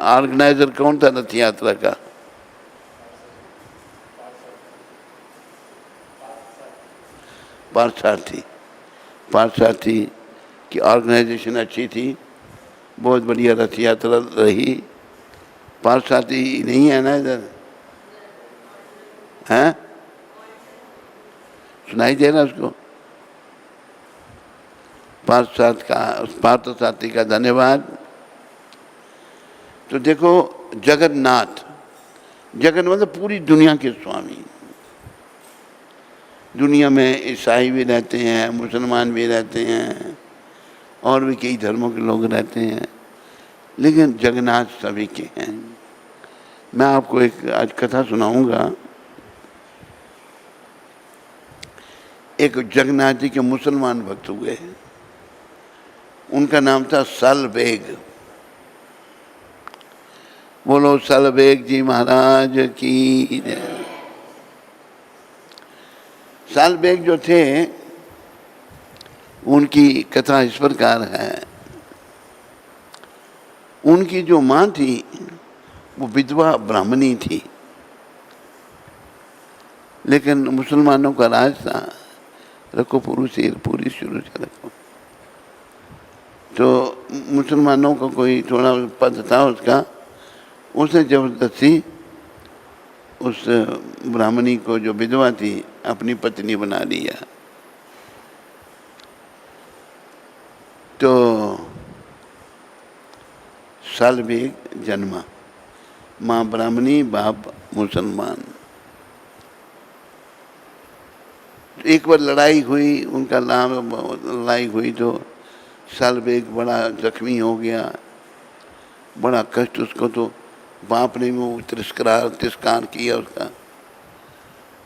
Organiser कौन था रथ यात्रा का? पार्थसारथी। पार्थसारथी की ऑर्गेनाइजेशन अच्छी थी, बहुत बढ़िया रथ यात्रा रही। पार्थसारथी नहीं है ना इधर? हैं? सुनाई दे रहा उसको? पार्थसारथी का धन्यवाद। तो देखो, जगन्नाथ, जगन मतलब पूरी दुनिया के स्वामी। दुनिया में ईसाई भी रहते हैं, मुसलमान भी रहते हैं, और भी कई धर्मों के लोग रहते हैं, लेकिन जगन्नाथ सभी के हैं। मैं आपको एक आज कथा सुनाऊंगा। एक जगन्नाथ जी के मुसलमान भक्त हुए, उनका नाम था सालबेग। बोलो सालबेग जी महाराज की। सालबेग जो थे, उनकी कथा इस प्रकार है। उनकी जो माँ थी वो विधवा ब्राह्मणी थी, लेकिन मुसलमानों का राज था, रखो पूरी शुरू से रखो। तो मुसलमानों का कोई थोड़ा पद था उसका, उसने जबरदस्ती उस ब्राह्मणी को, जो विधवा थी, अपनी पत्नी बना लिया। तो सालबेग जन्मा, माँ ब्राह्मणी, बाप मुसलमान। एक बार लड़ाई हुई, उनका लड़ाई हुई तो सालबेग बड़ा जख्मी हो गया, बड़ा कष्ट उसको। तो बाप ने वो तिरस्कार किया उसका,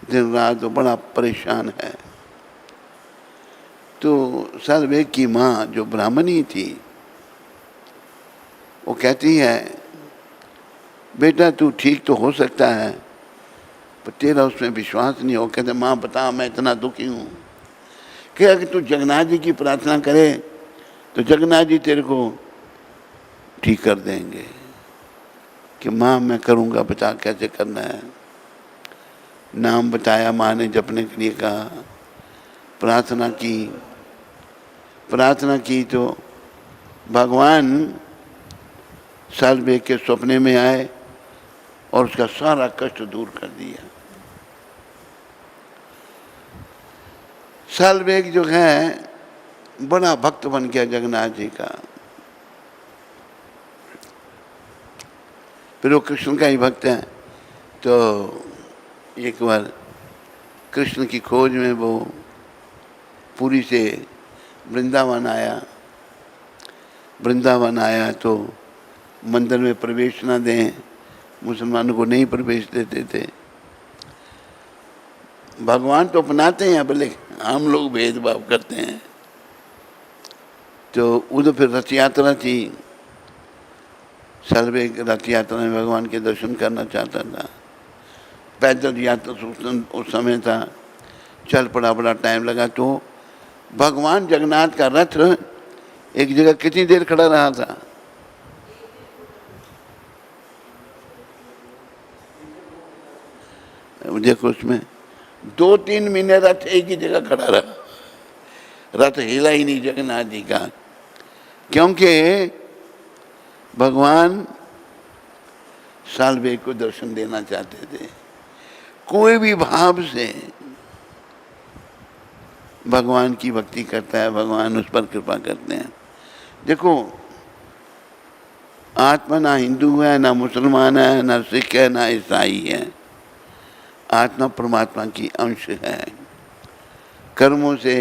दिन रात तो बड़ा परेशान है। तो सालबेग की माँ जो ब्राह्मणी थी, वो कहती है, बेटा तू ठीक तो हो सकता है, पर तेरा उसमें विश्वास नहीं हो। कहते माँ बता, मैं इतना दुखी हूँ। क्या कि तू जगन्नाथ जी की प्रार्थना करे तो जगन्नाथ जी तेरे को ठीक कर देंगे। कि माँ मैं करूँगा, बता कैसे करना है। नाम बताया माँ ने, जपने के लिए कहा, प्रार्थना की तो भगवान सालबेग के सपने में आए और उसका सारा कष्ट दूर कर दिया। सालबेग जो है बड़ा भक्त बन गया जगन्नाथ जी का। फिर वो कृष्ण का ही भक्त है। तो एक बार कृष्ण की खोज में वो पुरी से वृंदावन आया तो मंदिर में प्रवेश ना दें, मुसलमानों को नहीं प्रवेश देते थे। भगवान तो अपनाते हैं, भले हम लोग भेदभाव करते हैं। तो उधर फिर रथ यात्रा थी, सालबेग रथ यात्रा में भगवान के दर्शन करना चाहता था। पैदल यात्रा उस समय था, चल पड़ा, बड़ा टाइम लगा। तो भगवान जगन्नाथ का रथ एक जगह कितनी देर खड़ा रहा था? देखो उसमें 2-3 महीने रथ एक ही जगह खड़ा रहा, रथ हिला ही नहीं जगन्नाथ जी का। क्योंकि भगवान सालबेग को दर्शन देना चाहते थे। कोई भी भाव से भगवान की भक्ति करता है, भगवान उस पर कृपा करते हैं। देखो, आत्मा ना हिंदू है, ना मुसलमान है, ना सिख है, ना ईसाई है। आत्मा परमात्मा की अंश है। कर्मों से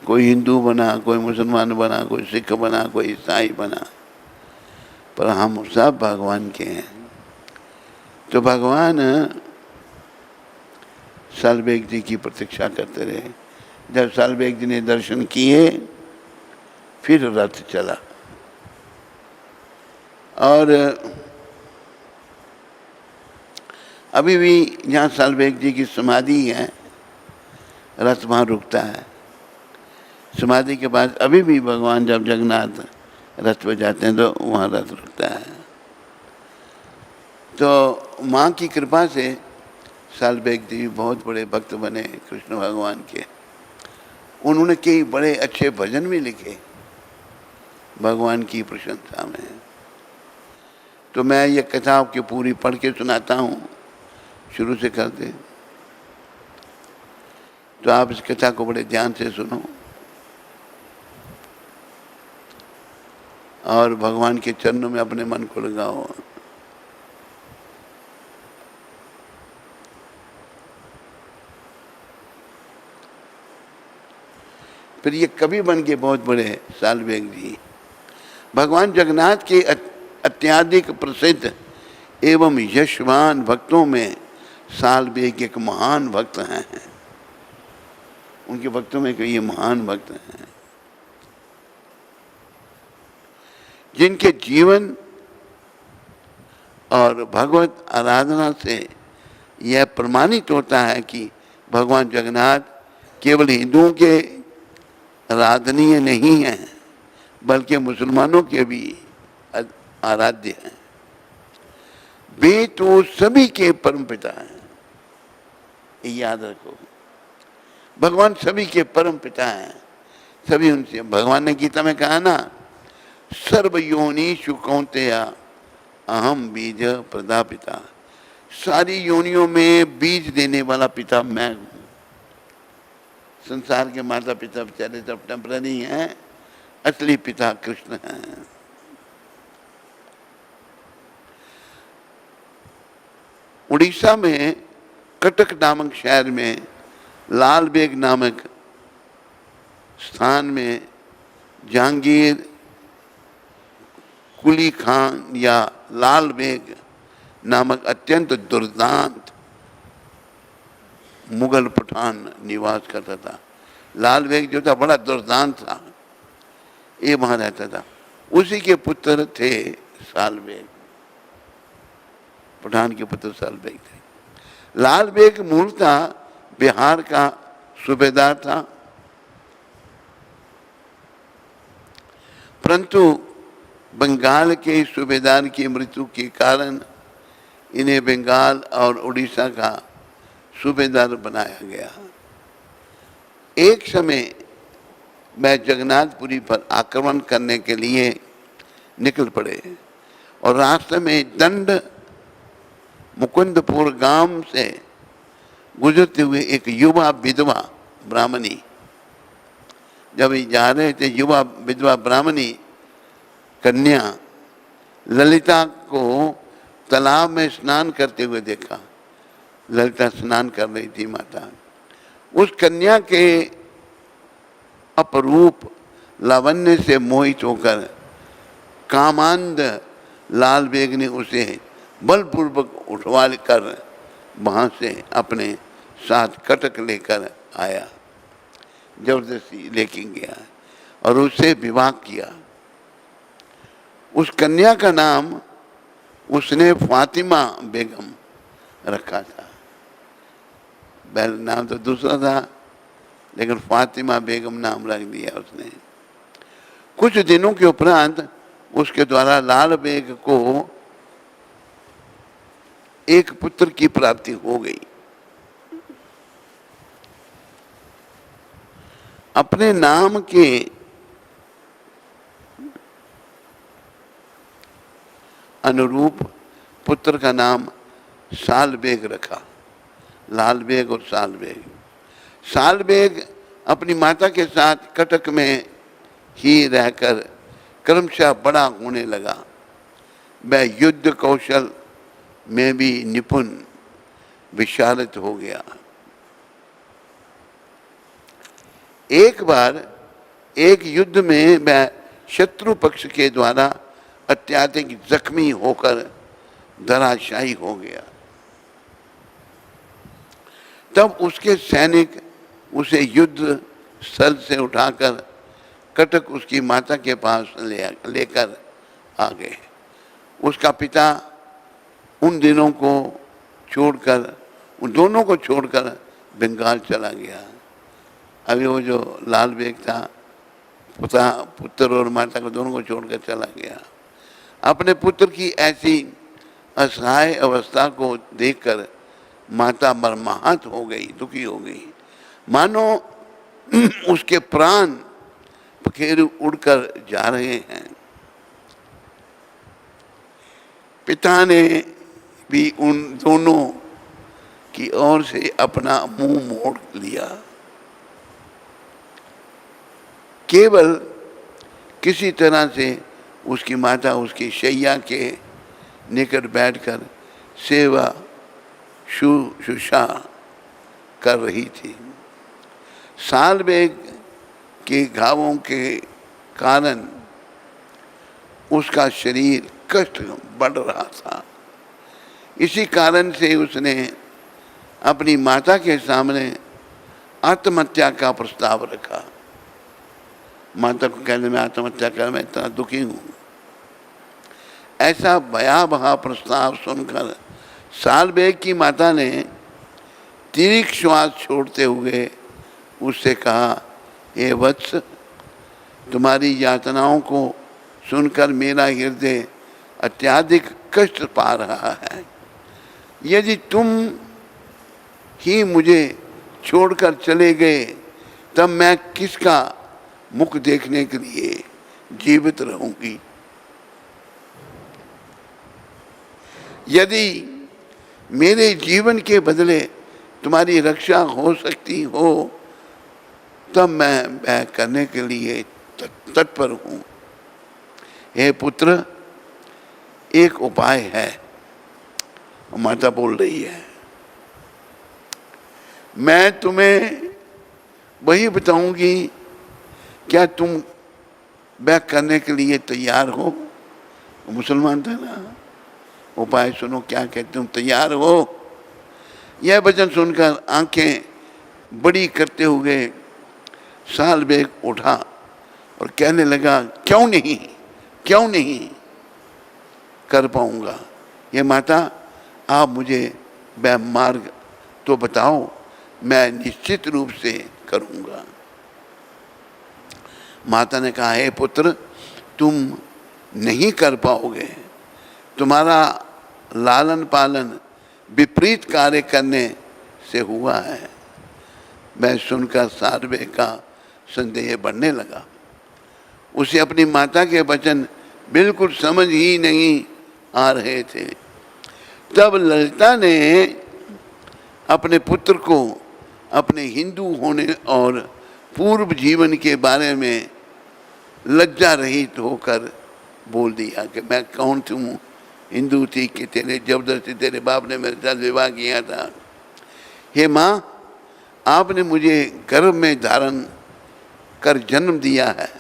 कोई हिंदू बना, कोई मुसलमान बना, कोई सिख बना, कोई ईसाई बना, पर हम सब भगवान के हैं। तो भगवान सालबेग जी की प्रतीक्षा करते रहे। जब सालबेग जी ने दर्शन किए, फिर रथ चला। और अभी भी जहाँ सालबेग जी की समाधि है, रथ वहाँ रुकता है। समाधि के बाद अभी भी भगवान जब जगन्नाथ रथ पे जाते हैं तो वहाँ रथ रुकता है। तो माँ की कृपा से सालबेग देवी बहुत बड़े भक्त बने कृष्ण भगवान के। उन्होंने कई बड़े अच्छे भजन भी लिखे भगवान की प्रशंसा में। तो मैं ये कथा आपकी पूरी पढ़ के सुनाता हूँ, शुरू से कर दे, तो आप इस कथा को बड़े ध्यान से सुनो और भगवान के चरणों में अपने मन को लगाओ। फिर ये कवि बन के बहुत बड़े सालबेग जी। भगवान जगन्नाथ के अत्यधिक प्रसिद्ध एवं यशवान भक्तों में सालबेग एक महान भक्त हैं। उनके भक्तों में ये महान भक्त हैं जिनके जीवन और भगवत आराधना से यह प्रमाणित होता है कि भगवान जगन्नाथ केवल हिंदुओं के आराधनीय नहीं हैं बल्कि मुसलमानों के भी आराध्य हैं। वे तो सभी के परम पिता हैं, ये याद रखो। भगवान सभी के परम पिता हैं, सभी उनसे। भगवान ने गीता में कहा ना, सर्वयोनिषु कौन्तेय अहम बीज प्रदापिता। सारी योनियों में बीज देने वाला पिता मैं हूं। संसार के माता पिता बेचारे सब टेम्पररी हैं, असली पिता कृष्ण हैं। उड़ीसा में कटक नामक शहर में लालबेग नामक स्थान में जहांगीर कुली खान या लालबेग नामक अत्यंत दुर्दांत मुगल पठान निवास करता था। लालबेग जो था बड़ा दुर्दांत था, ये वहां रहता था। उसी के पुत्र थे सालबेग, पठान के पुत्र सालबेग थे। लालबेग मूलतः बिहार का सूबेदार था, परंतु बंगाल के सूबेदार की मृत्यु के कारण इन्हें बंगाल और उड़ीसा का सूबेदार बनाया गया। एक समय वह जगन्नाथपुरी पर आक्रमण करने के लिए निकल पड़े और रास्ते में दंड मुकुंदपुर गांव से गुजरते हुए एक युवा विधवा ब्राह्मणी, जब ये जा रहे थे, युवा विधवा ब्राह्मणी कन्या ललिता को तालाब में स्नान करते हुए देखा। ललिता स्नान कर रही थी माता। उस कन्या के अपरूप लावण्य से मोहित होकर कामांध लालबेग ने उसे बलपूर्वक उठवा कर वहां से अपने साथ कटक लेकर आया, जबरदस्ती लेके गया और उससे विवाह किया। उस कन्या का नाम उसने फातिमा बेगम रखा था। पहले नाम तो दूसरा था, लेकिन फातिमा बेगम नाम रख दिया उसने। कुछ दिनों के उपरांत उसके द्वारा लालबेग को एक पुत्र की प्राप्ति हो गई। अपने नाम के अनुरूप पुत्र का नाम सालबेग रखा, लालबेग और सालबेग। सालबेग अपनी माता के साथ कटक में ही रहकर क्रमशः बड़ा होने लगा। वह युद्ध कौशल में भी निपुण विशारद हो गया। एक बार एक युद्ध में वह शत्रु पक्ष के द्वारा अत्यधिक जख्मी होकर धराशायी हो गया। तब उसके सैनिक उसे युद्ध स्थल से उठाकर कटक उसकी माता के पास लेकर आ गए। उसका पिता उन दिनों को छोड़कर, उन दोनों को छोड़कर बंगाल चला गया। अभी वो जो लालबेग था, पुत्र और माता को दोनों को छोड़कर चला गया। अपने पुत्र की ऐसी असहाय अवस्था को देखकर माता मर्माहत हो गई, दुखी हो गई, मानो उसके प्राण पखेरु उड़कर जा रहे हैं। पिता ने भी उन दोनों की ओर से अपना मुंह मोड़ लिया। केवल किसी तरह से उसकी माता उसकी शैया के निकट बैठकर सेवा शुश्रूषा कर रही थी। साल बेग के घावों के कारण उसका शरीर कष्ट बढ़ रहा था। इसी कारण से उसने अपनी माता के सामने आत्महत्या का प्रस्ताव रखा। माता को कहने में आत्महत्या कर, मैं इतना दुखी हूँ। ऐसा भयावह प्रस्ताव सुनकर सालबेग की माता ने तीव्र श्वास छोड़ते हुए उससे कहा, हे वत्स, तुम्हारी यातनाओं को सुनकर मेरा हृदय अत्यधिक कष्ट पा रहा है। यदि तुम ही मुझे छोड़कर चले गए तब मैं किसका मुख देखने के लिए जीवित रहूंगी। यदि मेरे जीवन के बदले तुम्हारी रक्षा हो सकती हो तब मैं वह करने के लिए तत्पर हूँ। हे पुत्र, एक उपाय है। माता बोल रही है, मैं तुम्हें वही बताऊंगी, क्या तुम वह करने के लिए तैयार हो? मुसलमान था ना। उपाय सुनो, क्या कहते, तुम तैयार हो? यह वचन सुनकर आंखें बड़ी करते हुए सालबेग उठा और कहने लगा, क्यों नहीं कर पाऊंगा। ये माता, आप मुझे वह मार्ग तो बताओ, मैं निश्चित रूप से करूंगा। माता ने कहा, हे पुत्र, तुम नहीं कर पाओगे। तुम्हारा लालन पालन विपरीत कार्य करने से हुआ है। मैं सुनकर सालबेग का संदेह बढ़ने लगा। उसे अपनी माता के वचन बिल्कुल समझ ही नहीं आ रहे थे। तब ललिता ने अपने पुत्र को अपने हिंदू होने और पूर्व जीवन के बारे में लज्जा रहित होकर बोल दिया कि मैं कौन हूँ, हिंदू थी कि तेरे जबरदस्ती तेरे बाप ने मेरे साथ विवाह किया था। हे माँ, आपने मुझे गर्भ में धारण कर जन्म दिया है।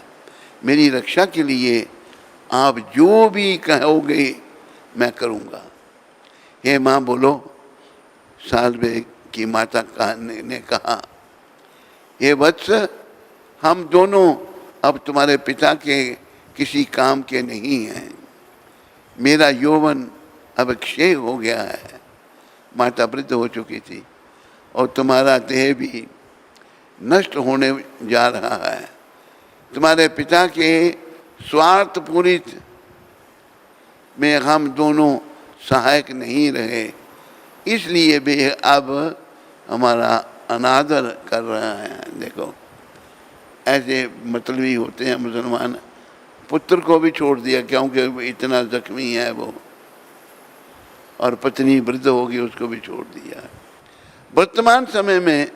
मेरी रक्षा के लिए आप जो भी कहोगे मैं करूँगा। हे माँ बोलो। सालबेग की माता ने कहा, हे वत्स, हम दोनों अब तुम्हारे पिता के किसी काम के नहीं हैं। मेरा यौवन अब क्षय हो गया है। माता वृद्ध हो चुकी थी और तुम्हारा देह भी नष्ट होने जा रहा है। तुम्हारे पिता के स्वार्थ पूरित में हम दोनों सहायक नहीं रहे, इसलिए वे अब हमारा अनादर कर रहे हैं। देखो, ऐसे मतलबी होते हैं मुसलमान। पुत्र को भी छोड़ दिया क्योंकि इतना जख्मी है वो, और पत्नी वृद्ध होगी उसको भी छोड़ दिया। वर्तमान समय में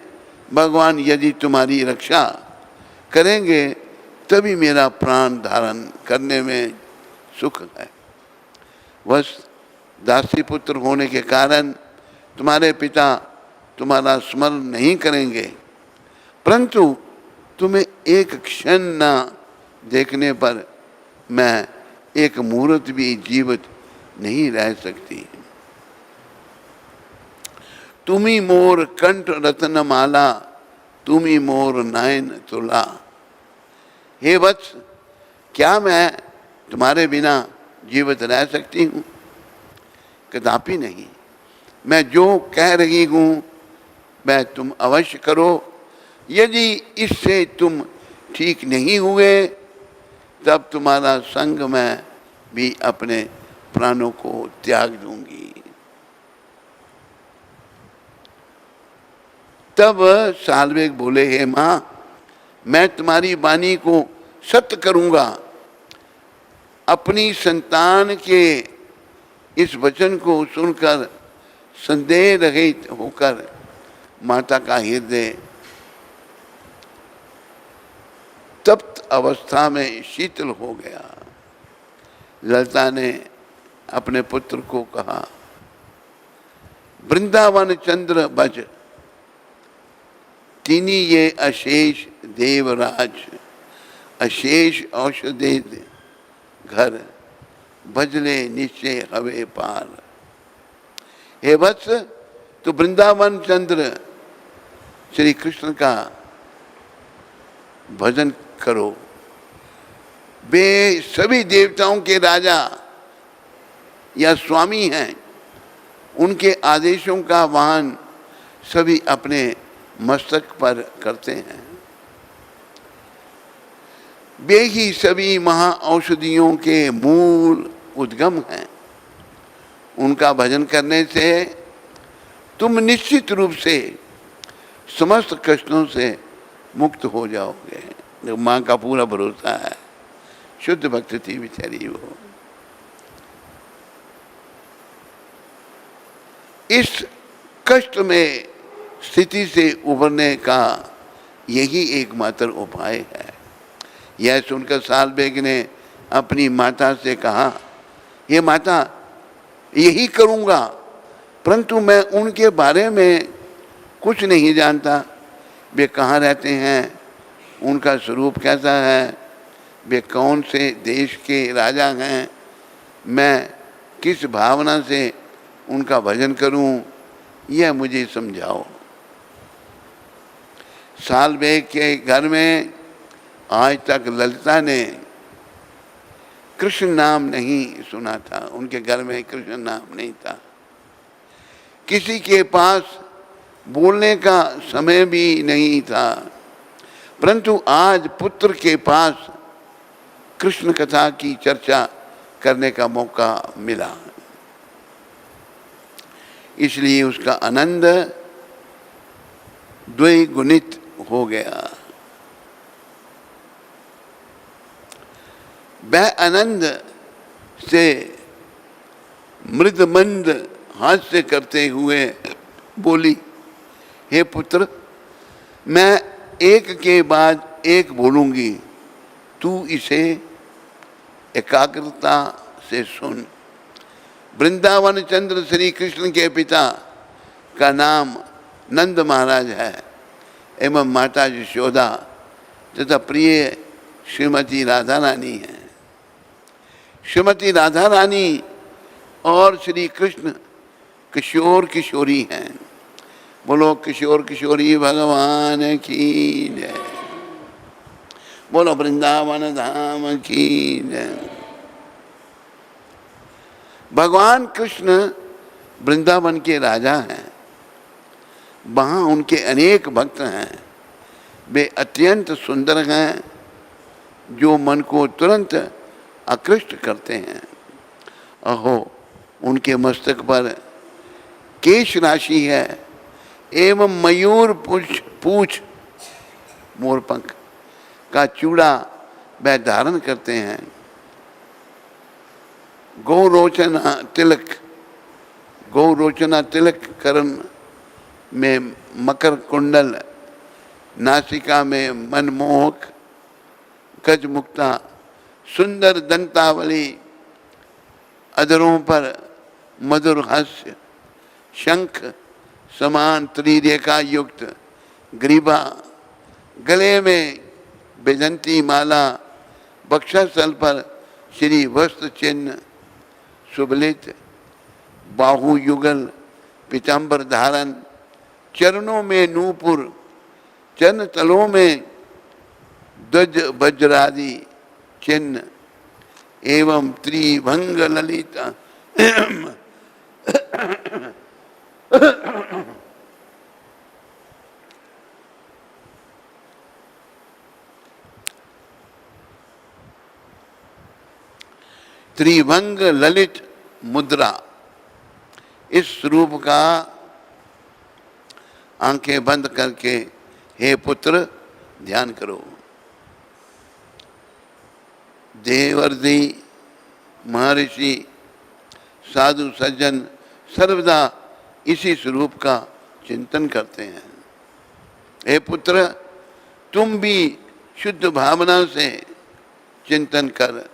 भगवान यदि तुम्हारी रक्षा करेंगे तभी मेरा प्राण धारण करने में सुख है। बस दासी पुत्र होने के कारण तुम्हारे पिता तुम्हारा स्मरण नहीं करेंगे, परंतु तुम्हें एक क्षण न देखने पर मैं एक मुहूर्त भी जीवित नहीं रह सकती। तुमी मोर कंठ रत्न माला, तुमी मोर नयन तुला। हे वत्स, क्या मैं तुम्हारे बिना जीवित रह सकती हूँ? कदापि नहीं। मैं जो कह रही हूँ वह तुम अवश्य करो। यदि इससे तुम ठीक नहीं हुए तब तुम्हारा संग मैं भी अपने प्राणों को त्याग दूंगी। तब साल्वेग बोले, हे मां, मैं तुम्हारी वाणी को सत्य करूंगा। अपनी संतान के इस वचन को सुनकर संदेह रहित होकर माता का हृदय तप्त अवस्था में शीतल हो गया। ललिता ने अपने पुत्र को कहा, वृंदावन चंद्र बज, तिनी ये अशेष देवराज, अशेष औषधे घर, भजले निश्चय हवे पार। हे वत्स, तो वृंदावन चंद्र श्री कृष्ण का भजन करो। वे सभी देवताओं के राजा या स्वामी हैं। उनके आदेशों का वहन सभी अपने मस्तक पर करते हैं। वे ही सभी महा औषधियों के मूल उद्गम हैं। उनका भजन करने से तुम निश्चित रूप से समस्त कष्टों से मुक्त हो जाओगे। माँ का पूरा भरोसा है, शुद्ध भक्त थी बेचारी वो। इस कष्ट में स्थिति से उबरने का यही एकमात्र उपाय है। यह सुनकर साल्वेग ने अपनी माता से कहा, ये माता, यही करूँगा, परंतु मैं उनके बारे में कुछ नहीं जानता। वे कहाँ रहते हैं, उनका स्वरूप कैसा है, वे कौन से देश के राजा हैं, मैं किस भावना से उनका भजन करूं, यह मुझे समझाओ। साल्वेग के घर में आज तक ललिता ने कृष्ण नाम नहीं सुना था। उनके घर में कृष्ण नाम नहीं था। किसी के पास बोलने का समय भी नहीं था, परंतु आज पुत्र के पास कृष्ण कथा की चर्चा करने का मौका मिला। इसलिए उसका आनंद द्विगुणित हो गया। वह आनंद से मृदमंद हास्य करते हुए बोली, हे पुत्र, मैं एक के बाद एक बोलूंगी, तू इसे एकाग्रता से सुन। वृंदावन चंद्र श्री कृष्ण के पिता का नाम नंद महाराज है एवं माता यशोदा तथा प्रिय श्रीमती राधा रानी है। श्रीमती राधा रानी और श्री कृष्ण किशोर किशोरी हैं। बोलो किशोर किशोरी भगवान की जय। बोलो वृंदावन धाम की जय। भगवान कृष्ण वृंदावन के राजा हैं। वहाँ उनके अनेक भक्त हैं। वे अत्यंत सुंदर हैं, जो मन को तुरंत आकृष्ट करते हैं। अहो, उनके मस्तक पर केश राशि है एवं मयूर पूछ मोरपंख का चूड़ा वह धारण करते हैं। गौरोचना तिलक करण में मकर कुंडल, नासिका में मनमोहक गजमुक्ता, सुंदर दंतावली, अधरों पर मधुर हास्य, शंख समान त्रिरेखा युक्त ग्रीवा, गले में बैजंती माला, वक्षस्थल पर श्री वस्त्र चिन्ह सुबलित, बाहु युगल पीताम्बर धारण, चरणों में नूपुर, चरण तलों में ध्वज वज्रादि चिन्ह एवं त्रिभंग ललिता त्रिभंग ललित मुद्रा, इस स्वरूप का आंखें बंद करके हे पुत्र ध्यान करो। देवर्षि, महर्षि, साधु सज्जन सर्वदा इसी स्वरूप का चिंतन करते हैं। हे पुत्र, तुम भी शुद्ध भावना से चिंतन कर,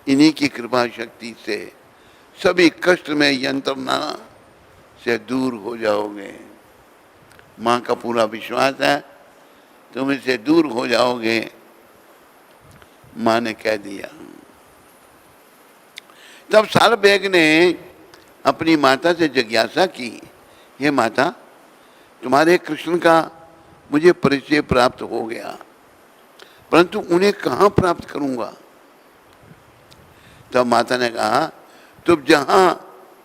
इन्हीं की कृपा शक्ति से सभी कष्ट में यंत्रणा से दूर हो जाओगे। माँ का पूरा विश्वास है तुम इससे दूर हो जाओगे। माँ ने कह दिया। तब सालबेग ने अपनी माता से जिज्ञासा की, हे माता, तुम्हारे कृष्ण का मुझे परिचय प्राप्त हो गया, परंतु उन्हें कहाँ प्राप्त करूंगा? तब माता ने कहा, तुम जहां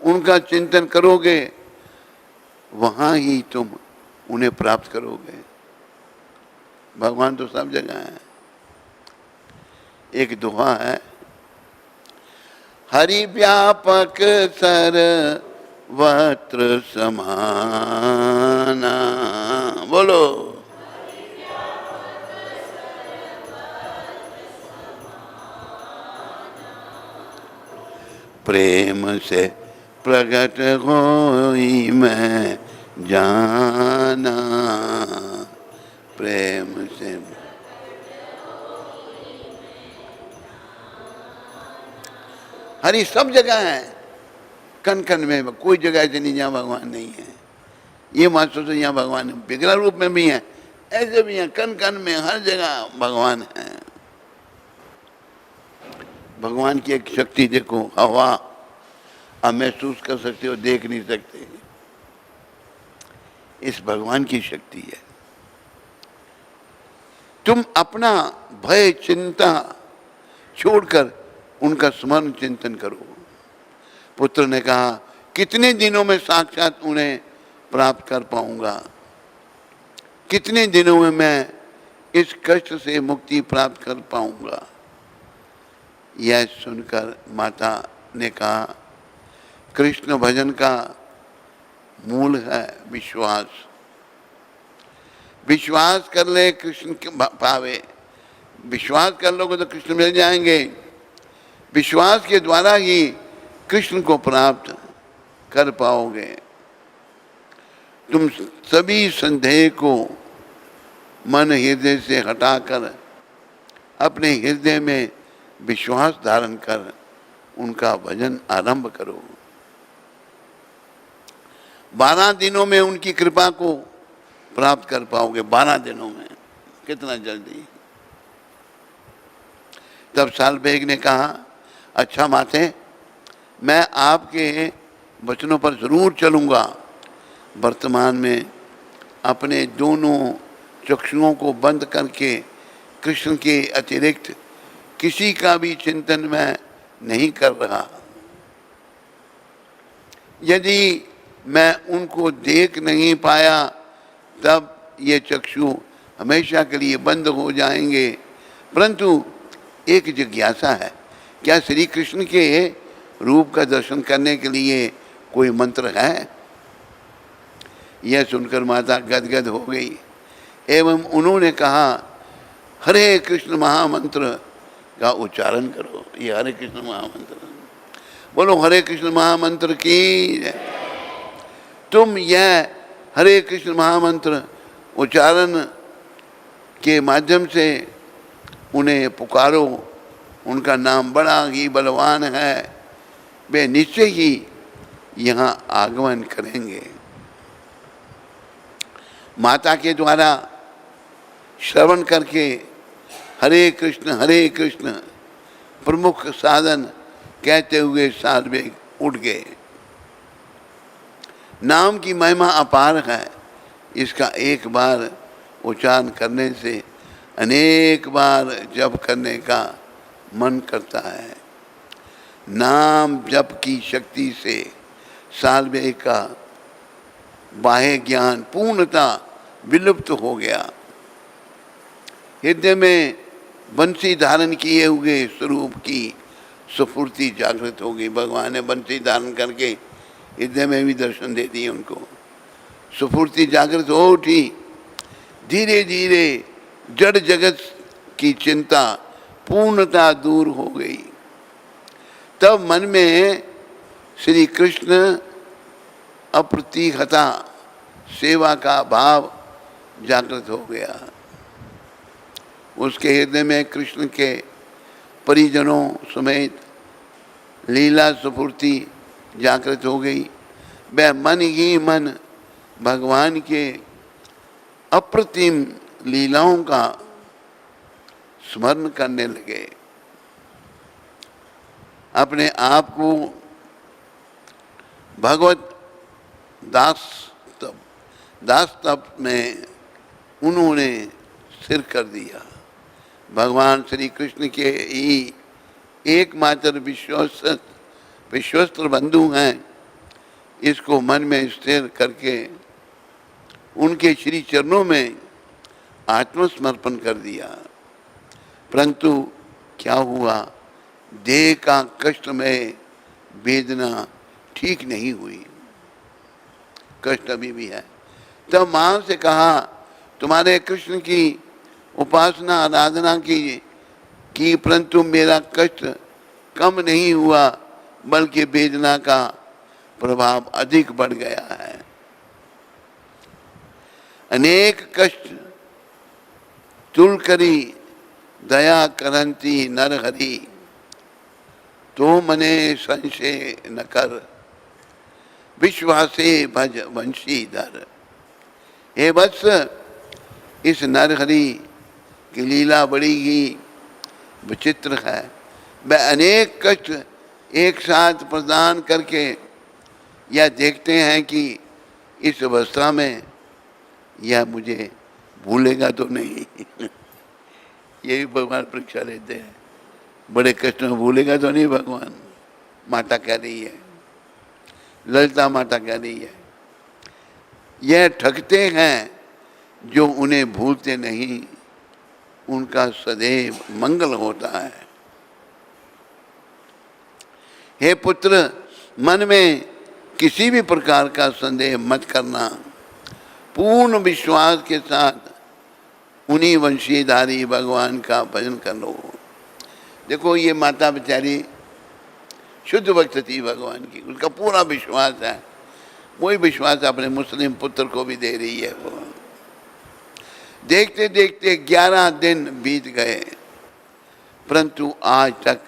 उनका चिंतन करोगे वहां ही तुम उन्हें प्राप्त करोगे। भगवान तो सब जगह है। एक दोहा है, हरि व्यापक सर्वत्र समाना। बोलो, प्रेम से प्रकट होई मैं जाना, प्रेम से। हरि सब जगह है, कण कण में, कोई जगह ऐसी नहीं जहाँ भगवान नहीं है। ये मत सोचो यहाँ भगवान विग्रह रूप में भी है, ऐसे भी है, कण कण में हर जगह भगवान है। भगवान की एक शक्ति देखो, हवा आप महसूस कर सकते हो, देख नहीं सकते, इस भगवान की शक्ति है। तुम अपना भय चिंता छोड़कर उनका स्मरण चिंतन करो। पुत्र ने कहा, कितने दिनों में साक्षात उन्हें प्राप्त कर पाऊंगा? कितने दिनों में मैं इस कष्ट से मुक्ति प्राप्त कर पाऊंगा? यह सुनकर माता ने कहा, कृष्ण भजन का मूल है विश्वास। विश्वास कर ले कृष्ण के पावे, विश्वास कर लोगे तो कृष्ण मिल जाएंगे। विश्वास के द्वारा ही कृष्ण को प्राप्त कर पाओगे। तुम सभी संदेह को मन हृदय से हटाकर अपने हृदय में विश्वास धारण कर उनका भजन आरंभ करो। 12 दिनों में उनकी कृपा को प्राप्त कर पाओगे। 12 दिनों में, कितना जल्दी। तब सालबेग ने कहा, अच्छा माते, मैं आपके वचनों पर जरूर चलूँगा। वर्तमान में अपने दोनों चक्षुओं को बंद करके कृष्ण के अतिरिक्त किसी का भी चिंतन मैं नहीं कर रहा। यदि मैं उनको देख नहीं पाया तब ये चक्षु हमेशा के लिए बंद हो जाएंगे। परंतु एक जिज्ञासा है, क्या श्री कृष्ण के रूप का दर्शन करने के लिए कोई मंत्र है? यह सुनकर माता गदगद हो गई एवं उन्होंने कहा, हरे कृष्ण महामंत्र का उच्चारण करो। ये हरे कृष्ण महामंत्र, बोलो हरे कृष्ण महामंत्र की। तुम यह हरे कृष्ण महामंत्र उच्चारण के माध्यम से उन्हें पुकारो। उनका नाम बड़ा ही बलवान है, वे निश्चय ही यहाँ आगमन करेंगे। माता के द्वारा श्रवण करके हरे कृष्ण प्रमुख साधन कहते हुए सालबेग उठ गए। नाम की महिमा अपार है, इसका एक बार उच्चारण करने से अनेक बार जप करने का मन करता है। नाम जप की शक्ति से सालबेग का बाह्य ज्ञान पूर्णतः विलुप्त हो गया। हृदय में बंसी धारण किए हुए स्वरूप की स्फूर्ति जागृत हो गई। भगवान ने बंसी धारण करके हृदय में भी दर्शन दे दिए उनको। स्फूर्ति जागृत हो उठी। धीरे धीरे जड़ जगत की चिंता पूर्णतः दूर हो गई। तब मन में श्री कृष्ण अप्रतिहता सेवा का भाव जागृत हो गया। उसके हृदय में कृष्ण के परिजनों समेत लीला स्फूर्ति जागृत हो गई। वह मन ही मन भगवान के अप्रतिम लीलाओं का स्मरण करने लगे। अपने आप को भगवत दास तप में उन्होंने स्थिर कर दिया। भगवान श्री कृष्ण के ही एकमात्र विश्वस्त बंधु हैं। इसको मन में स्थिर करके उनके श्री चरणों में आत्मसमर्पण कर दिया। परंतु क्या हुआ, देह का कष्ट में वेदना ठीक नहीं हुई, कष्ट अभी भी है। तब मां से कहा, तुम्हारे कृष्ण की उपासना आराधना की परंतु मेरा कष्ट कम नहीं हुआ, बल्कि वेदना का प्रभाव अधिक बढ़ गया है। अनेक कष्ट तुल करी दया करंती नर हरि, तो मने संशय न कर, विश्वासे भज वंशीधर। हे वत्स, इस नरहरि की लीला बड़ी ही विचित्र है। वह अनेक कष्ट एक साथ प्रदान करके यह देखते हैं कि इस अवस्था में यह मुझे भूलेगा तो नहीं। ये भी भगवान परीक्षा लेते हैं, बड़े कष्ट में भूलेगा तो नहीं भगवान। माता कह रही है, ललिता माता कह रही है, यह ठगते हैं जो उन्हें भूलते नहीं, उनका सदैव मंगल होता है। हे पुत्र, मन में किसी भी प्रकार का संदेह मत करना। पूर्ण विश्वास के साथ उन्हीं वंशीधारी भगवान का भजन कर लो। देखो, ये माता बेचारी शुद्ध भक्त थी भगवान की, उसका पूरा विश्वास है। वही विश्वास अपने मुस्लिम पुत्र को भी दे रही है। वो देखते देखते 11 दिन बीत गए, परंतु आज तक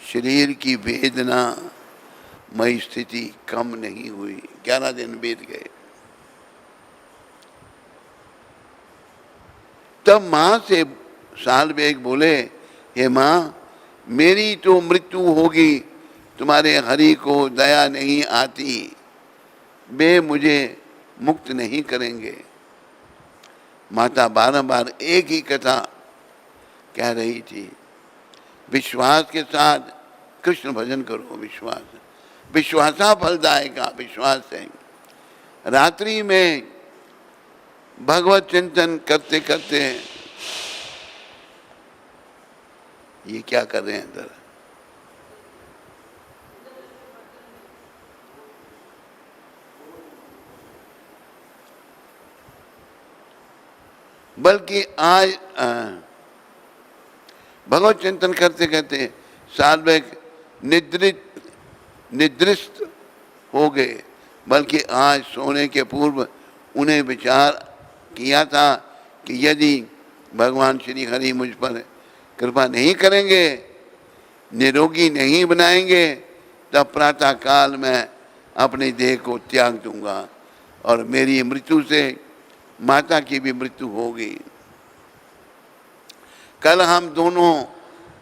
शरीर की वेदना मई स्थिति कम नहीं हुई। 11 दिन बीत गए। तब मां से सालवेग बोले, हे मां, मेरी तो मृत्यु होगी, तुम्हारे हरि को दया नहीं आती, वे मुझे मुक्त नहीं करेंगे। माता बारंबार एक ही कथा कह रही थी, विश्वास के साथ कृष्ण भजन करो। विश्वासा फलदायक, विश्वास है। रात्रि में भगवत चिंतन करते करते, ये क्या कर रहे हैं अंदर? बल्कि आज भगवत चिंतन करते करते सालवेग निद्रिस्त हो गए। बल्कि आज सोने के पूर्व उन्हें विचार किया था कि यदि भगवान श्री हरि मुझ पर कृपा नहीं करेंगे, निरोगी नहीं बनाएंगे, तब प्रातः काल में अपने देह को त्याग दूंगा और मेरी मृत्यु से माता की भी मृत्यु होगी। कल हम दोनों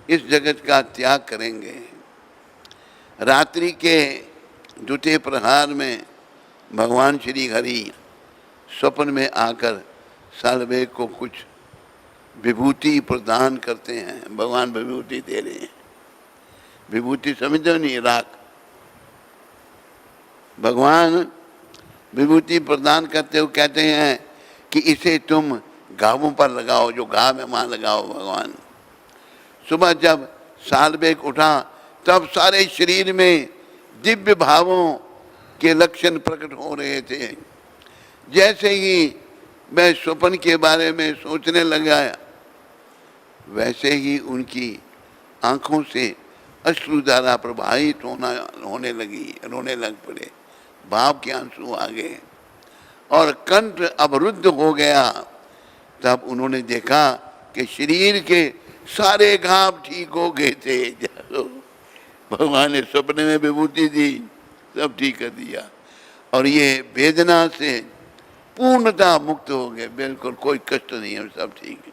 इस जगत का त्याग करेंगे। रात्रि के द्वितीय प्रहार में भगवान श्री हरि स्वप्न में आकर सालवेग को कुछ विभूति प्रदान करते हैं। भगवान विभूति दे रहे हैं। विभूति समझो नहीं, राख। भगवान विभूति प्रदान करते हुए कहते हैं कि इसे तुम घावों पर लगाओ, जो घाव है वहां लगाओ। भगवान सुबह जब सालवेग उठा तब सारे शरीर में दिव्य भावों के लक्षण प्रकट हो रहे थे। जैसे ही मैं स्वप्न के बारे में सोचने लगा, वैसे ही उनकी आंखों से अश्रुधारा प्रवाहित होने लगी, रोने लग पड़े, भाव के आंसू आ गए और कंठ अवरुद्ध हो गया। तब उन्होंने देखा कि शरीर के सारे घाव ठीक हो गए थे। भगवान ने सपने में विभूति दी, सब ठीक कर दिया और ये वेदना से पूर्णतः मुक्त हो गए, बिल्कुल कोई कष्ट नहीं है, सब ठीक है।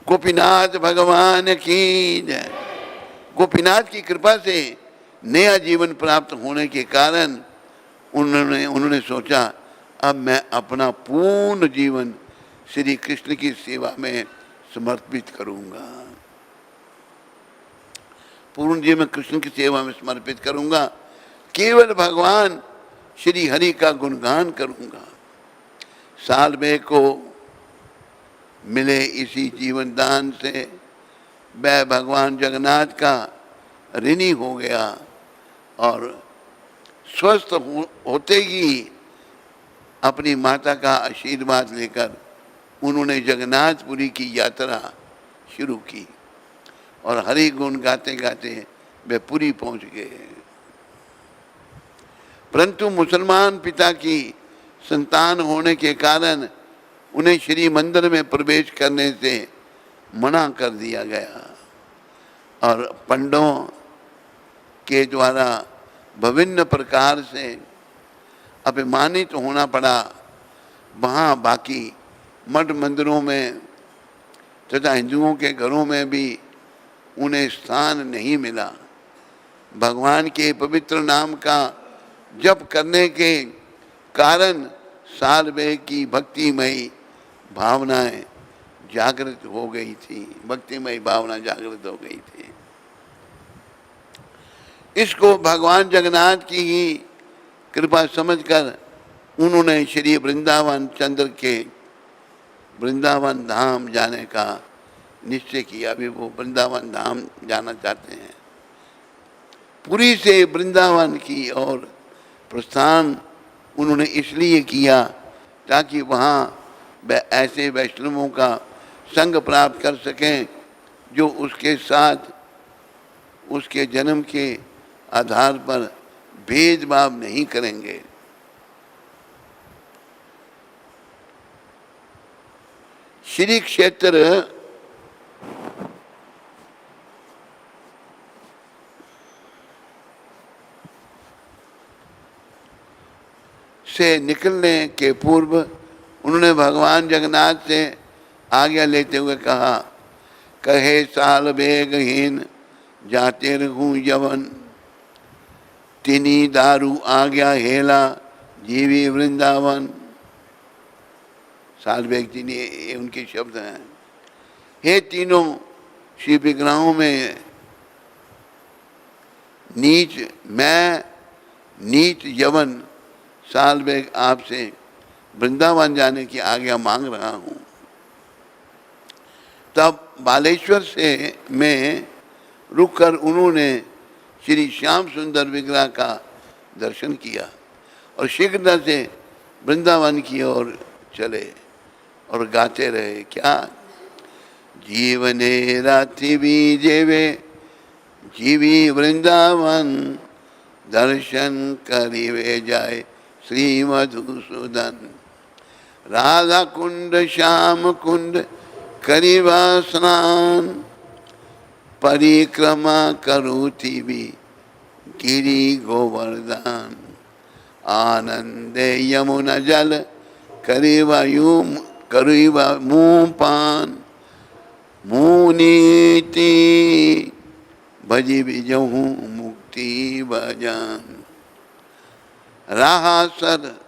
गोपीनाथ भगवान की जय। गोपीनाथ की कृपा से नया जीवन प्राप्त होने के कारण उन्होंने सोचा, अब मैं अपना पूर्ण जीवन श्री कृष्ण की सेवा में समर्पित करूंगा, पूर्ण जीवन कृष्ण की सेवा में समर्पित करूंगा, केवल भगवान श्री हरि का गुणगान करूंगा। साल में को मिले इसी जीवन दान से मैं भगवान जगन्नाथ का ऋणी हो गया और स्वस्थ होते ही अपनी माता का आशीर्वाद लेकर उन्होंने जगन्नाथपुरी की यात्रा शुरू की और हरि गुण गाते गाते वे पुरी पहुंच गए। परंतु मुसलमान पिता की संतान होने के कारण उन्हें श्री मंदिर में प्रवेश करने से मना कर दिया गया और पंडों के द्वारा विभिन्न प्रकार से अपमानित होना पड़ा। वहाँ बाकी मठ मंदिरों में तथा हिंदुओं के घरों में भी उन्हें स्थान नहीं मिला। भगवान के पवित्र नाम का जप करने के कारण सालबे की भक्तिमयी भावनाएं जागृत हो गई थी, भक्तिमयी भावना जागृत हो गई थी। इसको भगवान जगन्नाथ की ही कृपा समझकर उन्होंने श्री वृंदावन चंद्र के वृंदावन धाम जाने का निश्चय किया। अभी वो वृंदावन धाम जाना चाहते हैं। पुरी से वृंदावन की ओर प्रस्थान उन्होंने इसलिए किया ताकि वहाँ ऐसे वैष्णवों का संग प्राप्त कर सकें जो उसके साथ उसके जन्म के आधार पर भेदभाव नहीं करेंगे। श्री क्षेत्र से निकलने के पूर्व उन्होंने भगवान जगन्नाथ से आज्ञा लेते हुए कहा, कहे साल बेगहीन जाते रहूं यवन, तिनी दारू आज्ञा हेला जीवी वृंदावन। साल बेग तिनी, ये उनके शब्द हैं। हे तीनों शिव विग्रहों में नीच, मैं नीच यवन साल बेग आपसे वृंदावन जाने की आज्ञा मांग रहा हूँ। तब बालेश्वर से में रुककर उन्होंने श्री श्याम सुंदर विग्रह का दर्शन किया और शीघ्रता से वृंदावन की ओर चले और गाते रहे, क्या जीवने रात्रि भी जेवे जीवी वृंदावन, दर्शन करिवे जाए श्री मधुसूदन। राधा कुंड श्याम कुंड करिवा स्नान, परिक्रमा करूथी भी गिरी गोवर्धन। आनंदे यमुना जल करिवा मुँह पान, मुनीति भजी बिजहूँ मुक्ति भजन। राहा सर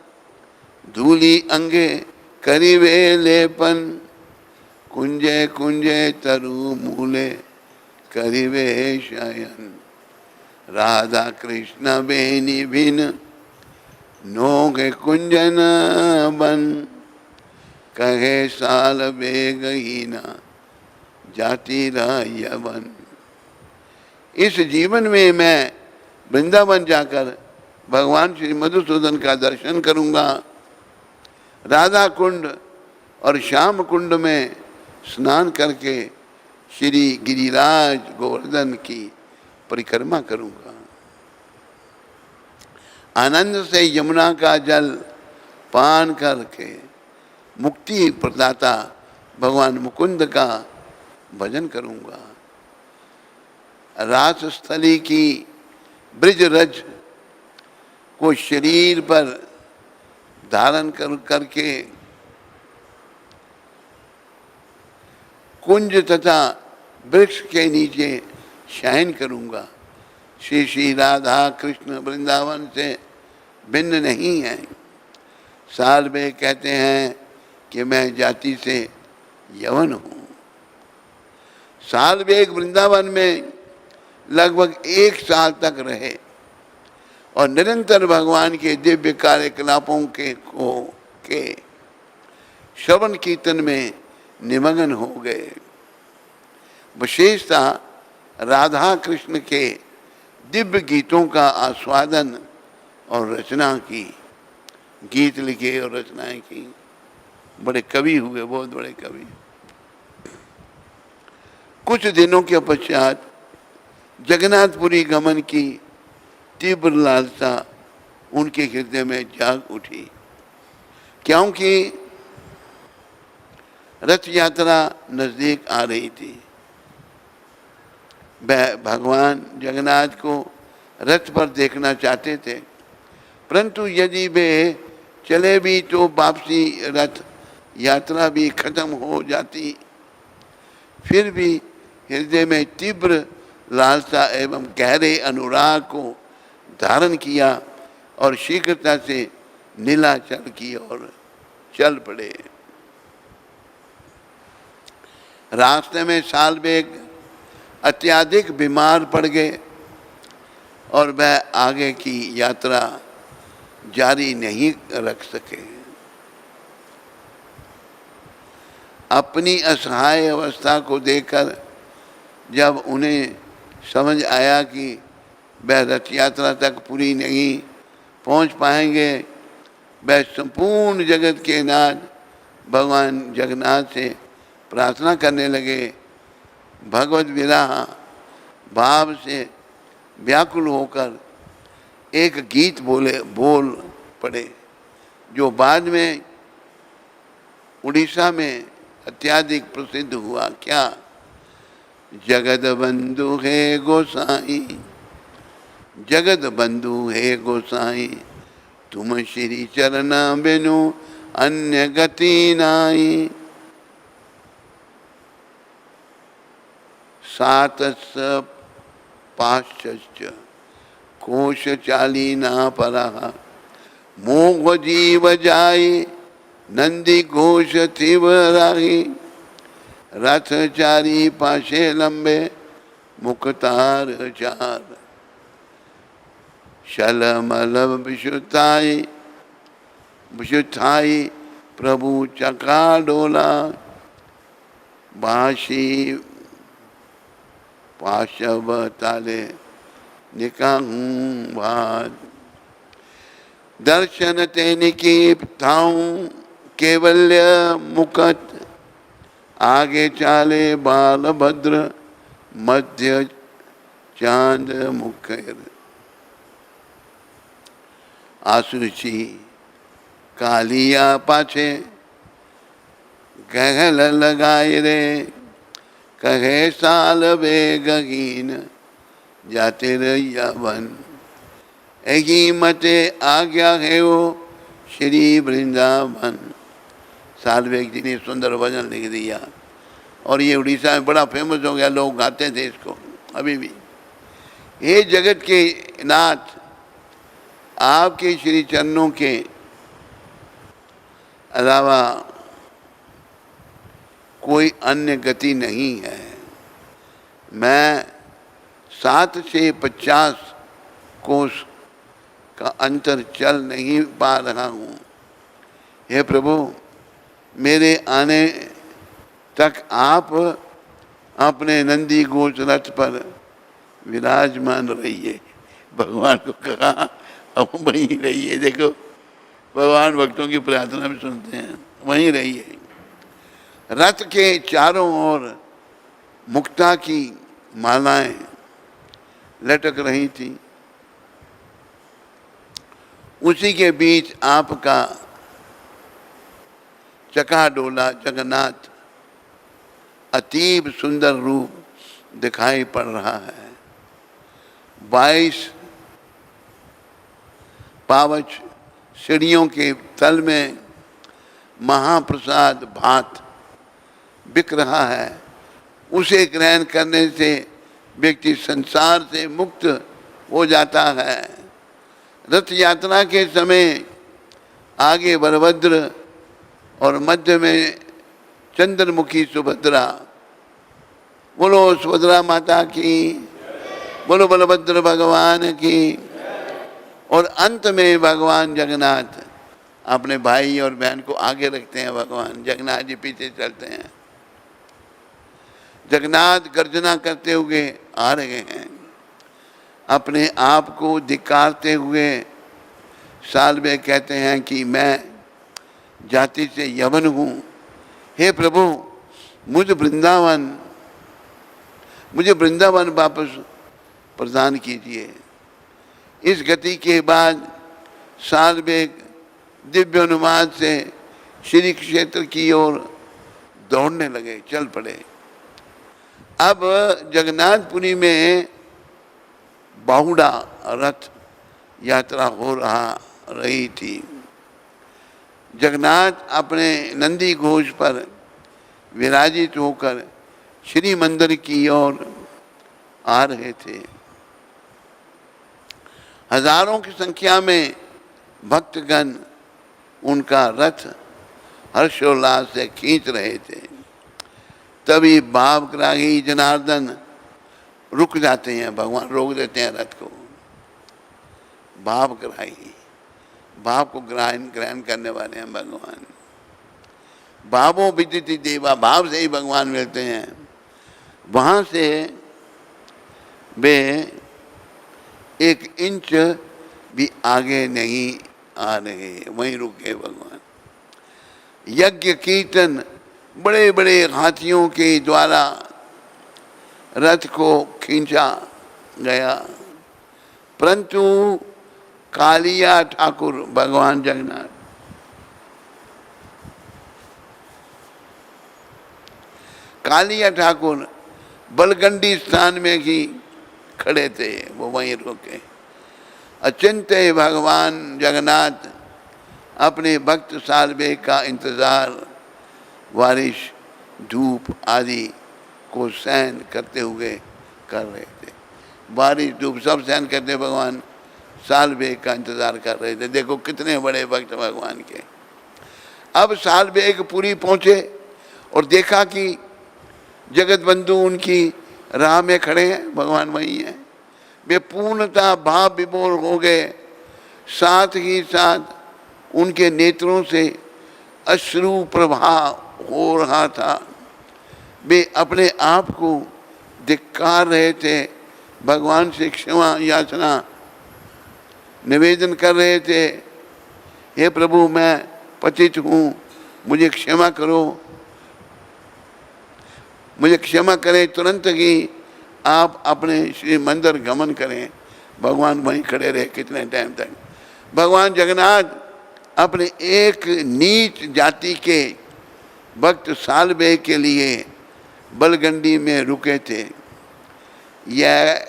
धूली अंगे करिवे लेपन, कुंजे कुंजे तरु मूले करिवे शयन। राधा कृष्ण बेनी बिन नोगे कुंजन बन, कहे साल बेगहीना जाति यवन। इस जीवन में मैं वृंदावन जाकर भगवान श्री मधुसूदन का दर्शन करूंगा, राधा कुंड और श्याम कुंड में स्नान करके श्री गिरिराज गोवर्धन की परिक्रमा करूंगा, आनंद से यमुना का जल पान करके मुक्ति प्रदाता भगवान मुकुंद का भजन करूंगा, रास स्थली की ब्रिज रज को शरीर पर धारण करके कुंज तथा वृक्ष के नीचे शयन करूंगा। श्री श्री राधा कृष्ण वृंदावन से भिन्न नहीं है। सालवे कहते हैं कि मैं जाति से यवन हूँ। सालवेग वृंदावन में लगभग 1 साल तक रहे और निरंतर भगवान के दिव्य कार्यकलापों के श्रवण कीर्तन में निमग्न हो गए। विशेषतः राधा कृष्ण के दिव्य गीतों का आस्वादन और रचना की, गीत लिखे और रचनाएं की। बड़े कवि हुए, बहुत बड़े कवि। कुछ दिनों के पश्चात जगन्नाथपुरी गमन की तीव्र लालसा उनके हृदय में जाग उठी, क्योंकि रथ यात्रा नजदीक आ रही थी। वह भगवान जगन्नाथ को रथ पर देखना चाहते थे, परंतु यदि वे चले भी तो वापसी रथ यात्रा भी खत्म हो जाती। फिर भी हृदय में तीव्र लालसा एवं गहरे अनुराग को धारण किया और शीघ्रता से नीलाचल की ओर चल पड़े। रास्ते में सालवेग अत्यधिक बीमार पड़ गए और वह आगे की यात्रा जारी नहीं रख सके। अपनी असहाय अवस्था को देखकर जब उन्हें समझ आया कि वह रथ यात्रा तक पूरी नहीं पहुंच पाएंगे, वह संपूर्ण जगत के नाथ भगवान जगन्नाथ से प्रार्थना करने लगे। भगवत विरह भाव से व्याकुल होकर एक गीत बोल पड़े, जो बाद में उड़ीसा में अत्यधिक प्रसिद्ध हुआ। क्या? जगत बंधु है गोसाई, जगत बंधु है गोसाई, तुम श्री चरण बिनु अन्य गति नाई। सातस पाश्च कोश चालीना परः, मोघ जीव जाई नंदी घोष थिव राही। रथ चारी पाशे लंबे मुखतार चार, शलमल विशुद्धाई प्रभु चका डोला। बाशी पाशव ताले निकाहूं भाद, दर्शन तेनिकी थाऊं केवल्य मुकत। आगे चाले बालभद्र मध्य चांद मुखेर। आसुची कालिया पाछे गहल लगाए रे, कहे साल बेगहीन जाते रैया वन। एही मते आज्ञा है वो श्री वृंदावन। सालवेग जी ने सुंदर भजन लिख दिया और ये उड़ीसा में बड़ा फेमस हो गया, लोग गाते थे इसको अभी भी। हे जगत के नाथ, आपके श्री चरणों के अलावा कोई अन्य गति नहीं है। मैं 7 से 50 कोस का अंतर चल नहीं पा रहा हूँ। हे प्रभु, मेरे आने तक आप अपने नंदी घोष रथ पर विराजमान रहिए। भगवान को कहा अब वहीं रहिए। देखो भगवान भक्तों की प्रार्थना भी सुनते हैं, वहीं रहिए। रथ के चारों ओर मुक्ता की मालाएं लटक रही थी। उसी के बीच आपका चकाडोला जगन्नाथ अतीब सुंदर रूप दिखाई पड़ रहा है। 22 पावच सीढ़ियों के तल में महाप्रसाद भात बिक रहा है। उसे ग्रहण करने से व्यक्ति संसार से मुक्त हो जाता है। रथ यात्रा के समय आगे बलभद्र और मध्य में चंद्रमुखी सुभद्रा। बोलो सुभद्रा माता की, बोलो बलभद्र भगवान की। और अंत में भगवान जगन्नाथ अपने भाई और बहन को आगे रखते हैं। भगवान जगन्नाथ जी पीछे चलते हैं। जगन्नाथ गर्जना करते हुए आ रहे हैं। अपने आप को धिक्कारते हुए सालवे कहते हैं कि मैं जाति से यवन हूँ। हे प्रभु मुझे वृंदावन वापस प्रदान कीजिए। इस गति के बाद सालवे दिव्य अनुवाद से श्री क्षेत्र की ओर दौड़ने लगे, चल पड़े। अब जगन्नाथपुरी में बाहुड़ा रथ यात्रा हो रही थी। जगन्नाथ अपने नंदी घोष पर विराजित होकर श्री मंदिर की ओर आ रहे थे। हजारों की संख्या में भक्तगण उनका रथ हर्षोल्लास से खींच रहे थे। तभी भावग्राही जनार्दन रुक जाते हैं। भगवान रोक देते हैं रथ को। भावग्राही, भाव को ग्रहण करने वाले हैं भगवान। भावों विदिति देवा, भाव से ही भगवान मिलते हैं। वहाँ से वे 1 इंच भी आगे नहीं आ रहे, वहीं रुके भगवान। यज्ञ कीर्तन बड़े बड़े हाथियों के द्वारा रथ को खींचा गया, परंतु कालिया ठाकुर भगवान जगन्नाथ कालिया ठाकुर बलगंडी स्थान में ही खड़े थे, वो वहीं रुके। अचिंत्य भगवान जगन्नाथ अपने भक्त सालवे का इंतजार बारिश धूप आदि को सहन करते हुए कर रहे थे। बारिश धूप सब सहन करते भगवान सालवे का इंतजार कर रहे थे। देखो कितने बड़े भक्त भगवान के। अब सालवे पुरी पहुँचे और देखा कि जगत बंधु उनकी राह में खड़े हैं, भगवान वहीं हैं। वे पूर्णतः भाव विभोर हो गए। साथ ही साथ उनके नेत्रों से अश्रु प्रवाह हो रहा था। वे अपने आप को धिक्कार रहे थे, भगवान से क्षमा याचना निवेदन कर रहे थे। हे प्रभु मैं पतित हूँ, मुझे क्षमा करो, मुझे क्षमा करें। तुरंत ही आप अपने श्री मंदिर गमन करें। भगवान वहीं खड़े रहे कितने टाइम तक। भगवान जगन्नाथ अपने एक नीच जाति के भक्त सालवे के लिए बलगंडी में रुके थे। यह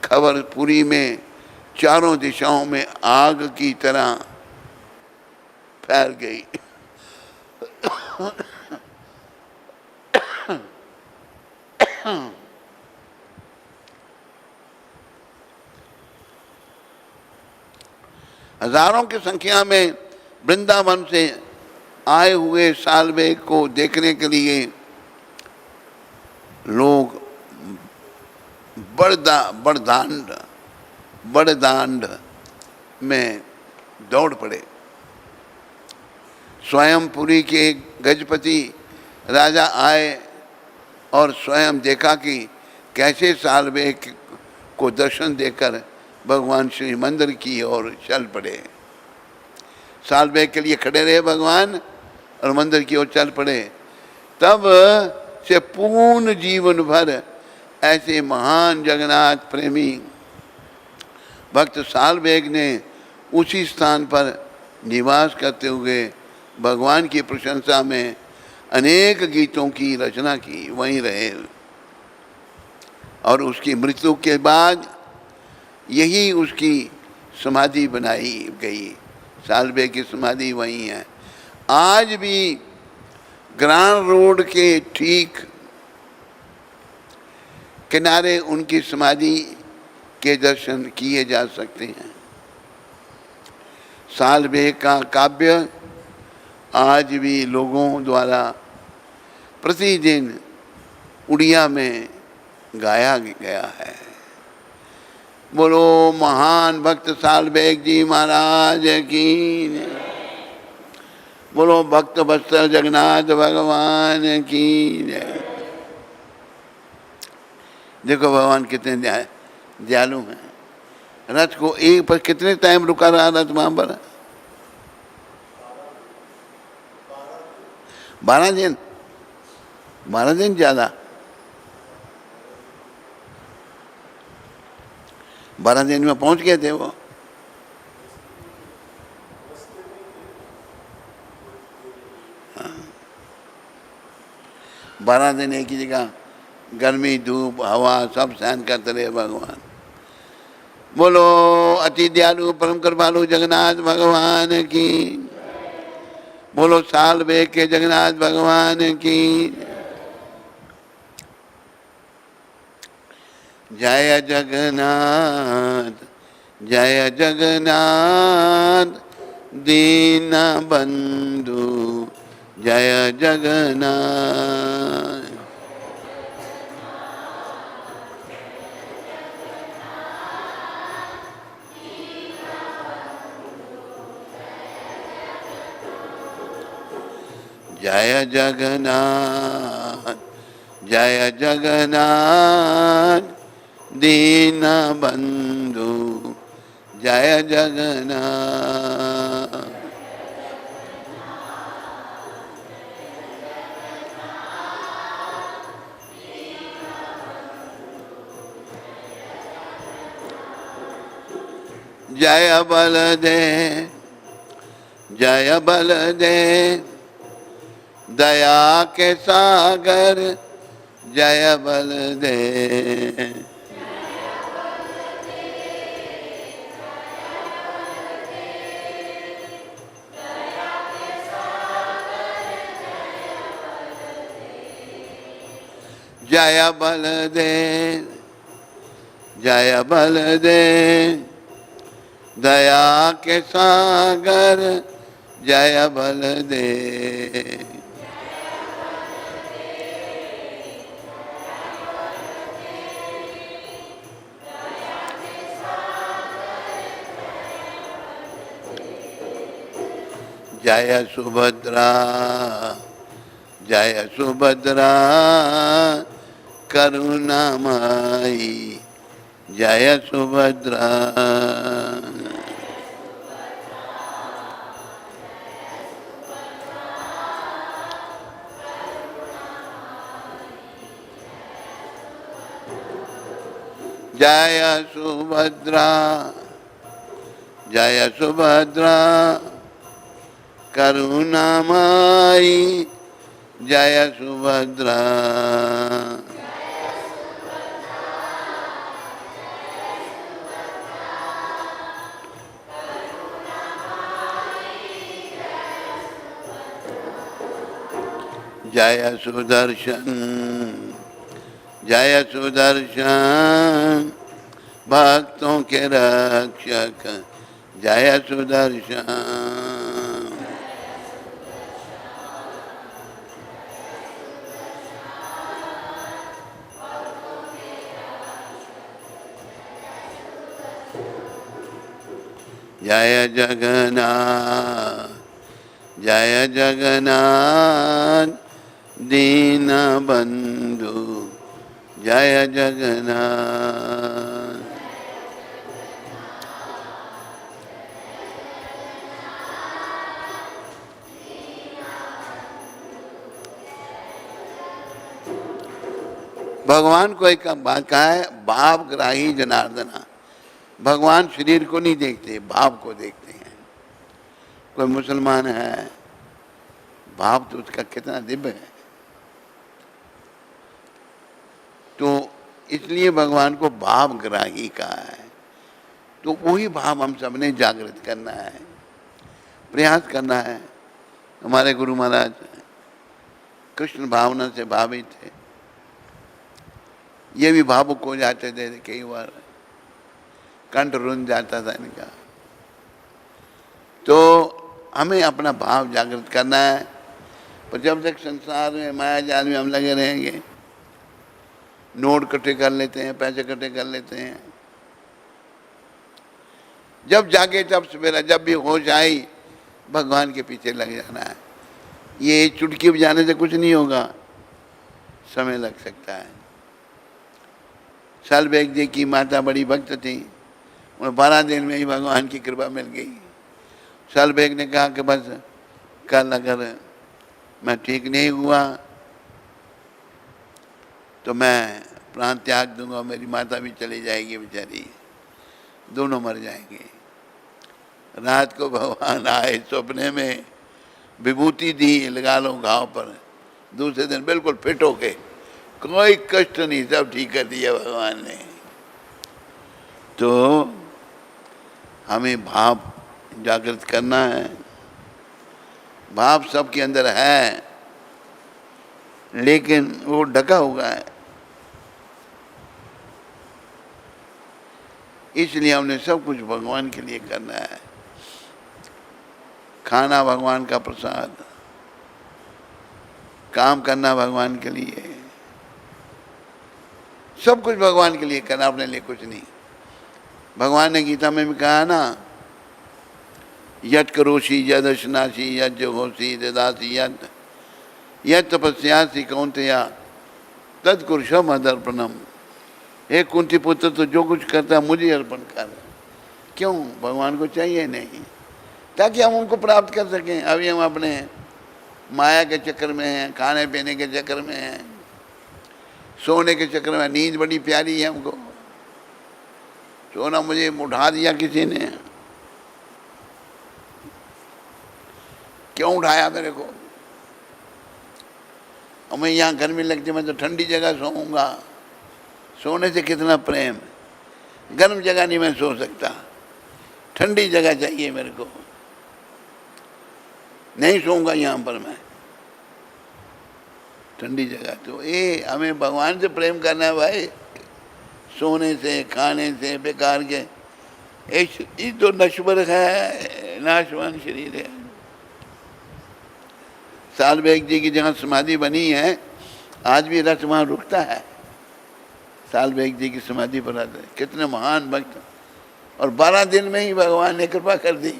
खबर पुरी में चारों दिशाओं में आग की तरह फैल गई। हजारों की संख्या में वृंदावन से आए हुए सालवे को देखने के लिए लोग बड़दांड में दौड़ पड़े। स्वयं पुरी के गजपति राजा आए और स्वयं देखा कि कैसे सालवे को दर्शन देकर भगवान श्री मंदिर की ओर चल पड़े। साल बेग के लिए खड़े रहे भगवान और मंदिर की ओर चल पड़े। तब से पूर्ण जीवन भर ऐसे महान जगन्नाथ प्रेमी भक्त साल बेग ने उसी स्थान पर निवास करते हुए भगवान की प्रशंसा में अनेक गीतों की रचना की, वहीं रहे। और उसकी मृत्यु के बाद यही उसकी समाधि बनाई गई। साल बेग की समाधि वहीं है। आज भी ग्रांड रोड के ठीक किनारे उनकी समाधि के दर्शन किए जा सकते हैं। साल बेग का काव्य आज भी लोगों द्वारा प्रतिदिन उड़िया में गाया गया है। बोलो महान भक्त साल बेग जी महाराज की, बोलो भक्त वत्सल जगन्नाथ भगवान की जय। देखो भगवान कितने दयालु हैं। रथ को एक पर कितने टाइम रुका रहा रथ वहां पर? 12 दिन। 12 दिन ज्यादा। 12 दिन में पहुंच गए थे वो। हाँ। 12 दिन एक ही जगह गर्मी धूप हवा सब सहन करते रहे भगवान। बोलो अति दयालु परम कृपालु जगन्नाथ भगवान की, बोलो साल बेग के जगन्नाथ भगवान की जय जगन्नाथ जय जगन्नाथ दीन बंधु जय जगन्नाथ। जय जगन्नाथ जय जगन्नाथ दीन बंधु जय जगन्नाथ। जय बलदेव जय बलदेव दया के सागर जय बलदेव। जय बलदेव जय बलदेव दया के सागर जय बलदेव। जय सुभद्रा जय सुभद्रा करुणामयी जय सुभद्रा। जय सुभद्रा जय सुभद्रा करुणामयी जय सुभद्रा। जय सुदर्शन जय सुदर्शन भक्तों के रक्षक जय सुदर्शन। जय जगन्नाथ जय जगन्नाथ दीन बंधु जय जगन्नाथ। भगवान को एक बात कहा है, भाव ग्राही जनार्दना। भगवान शरीर को नहीं देखते, भाव को देखते हैं। कोई मुसलमान है, भाव तो उसका कितना दिव्य है। तो इसलिए भगवान को भावग्राही कहा है। तो वही भाव हम सबने जागृत करना है, प्रयास करना है। हमारे गुरु महाराज कृष्ण भावना से भावित थे, ये भी भावुक हो जाते थे, कई बार कंठ रुंध जाता था इनका। तो हमें अपना भाव जागृत करना है। पर जब तक संसार में माया जाल में हम लगे रहेंगे, नोट इकट्ठे कर लेते हैं, पैसे इकट्ठे कर लेते हैं, जब जागे तब सवेरा, जब भी होश आई भगवान के पीछे लग जाना है। ये चुटकी बजाने से कुछ नहीं होगा, समय लग सकता है। सालबेग जी की माता बड़ी भक्त थी, उन्हें 12 दिन में ही भगवान की कृपा मिल गई। सालबेग ने कहा कि बस कल अगर मैं ठीक नहीं हुआ तो मैं प्राण त्याग दूंगा, मेरी माता भी चली जाएगी बेचारी, दोनों मर जाएंगे। रात को भगवान आए सपने में, विभूति दी, लगा लो घाव पर। दूसरे दिन बिल्कुल फिट होके, कोई कष्ट नहीं, सब ठीक कर दिया भगवान ने। तो हमें भाव जागृत करना है। भाव सबके अंदर है, लेकिन वो ढका हुआ है। इसलिए हमने सब कुछ भगवान के लिए करना है। खाना भगवान का प्रसाद, काम करना भगवान के लिए, सब कुछ भगवान के लिए करना, अपने लिए कुछ नहीं। भगवान ने गीता में भी कहा ना, यत् करोषि यदश्नासि यज्जहोषि ददासि यत् तपस्यासि कौन्तेय तत्कुरुषो मदर्पणम। हे कुंती पुत्र, तो जो कुछ करता है मुझे अर्पण कर। क्यों? भगवान को चाहिए नहीं, ताकि हम उनको प्राप्त कर सकें। अभी हम अपने माया के चक्कर में हैं, खाने पीने के चक्कर में हैं, सोने के चक्कर में। नींद बड़ी प्यारी है हमको, सोना मुझे उठा दिया किसी ने, क्यों उठाया मेरे को? और मैं यहाँ गर्मी लगती, मैं तो ठंडी जगह सोऊंगा। सोने से कितना प्रेम, गर्म जगह नहीं मैं सो सकता, ठंडी जगह चाहिए मेरे को, नहीं सोऊंगा यहाँ पर मैं, ठंडी जगह। तो ये हमें भगवान से प्रेम करना है भाई, सोने से, खाने से, बेकार के। ये तो नश्वर है, नाशवान शरीर है। सालबेग जी की जहाँ समाधि बनी है, आज भी रथ वहाँ रुकता है। सालबेग जी की समाधि पर आते, कितने महान भक्त, और 12 दिन में ही भगवान ने कृपा कर दी।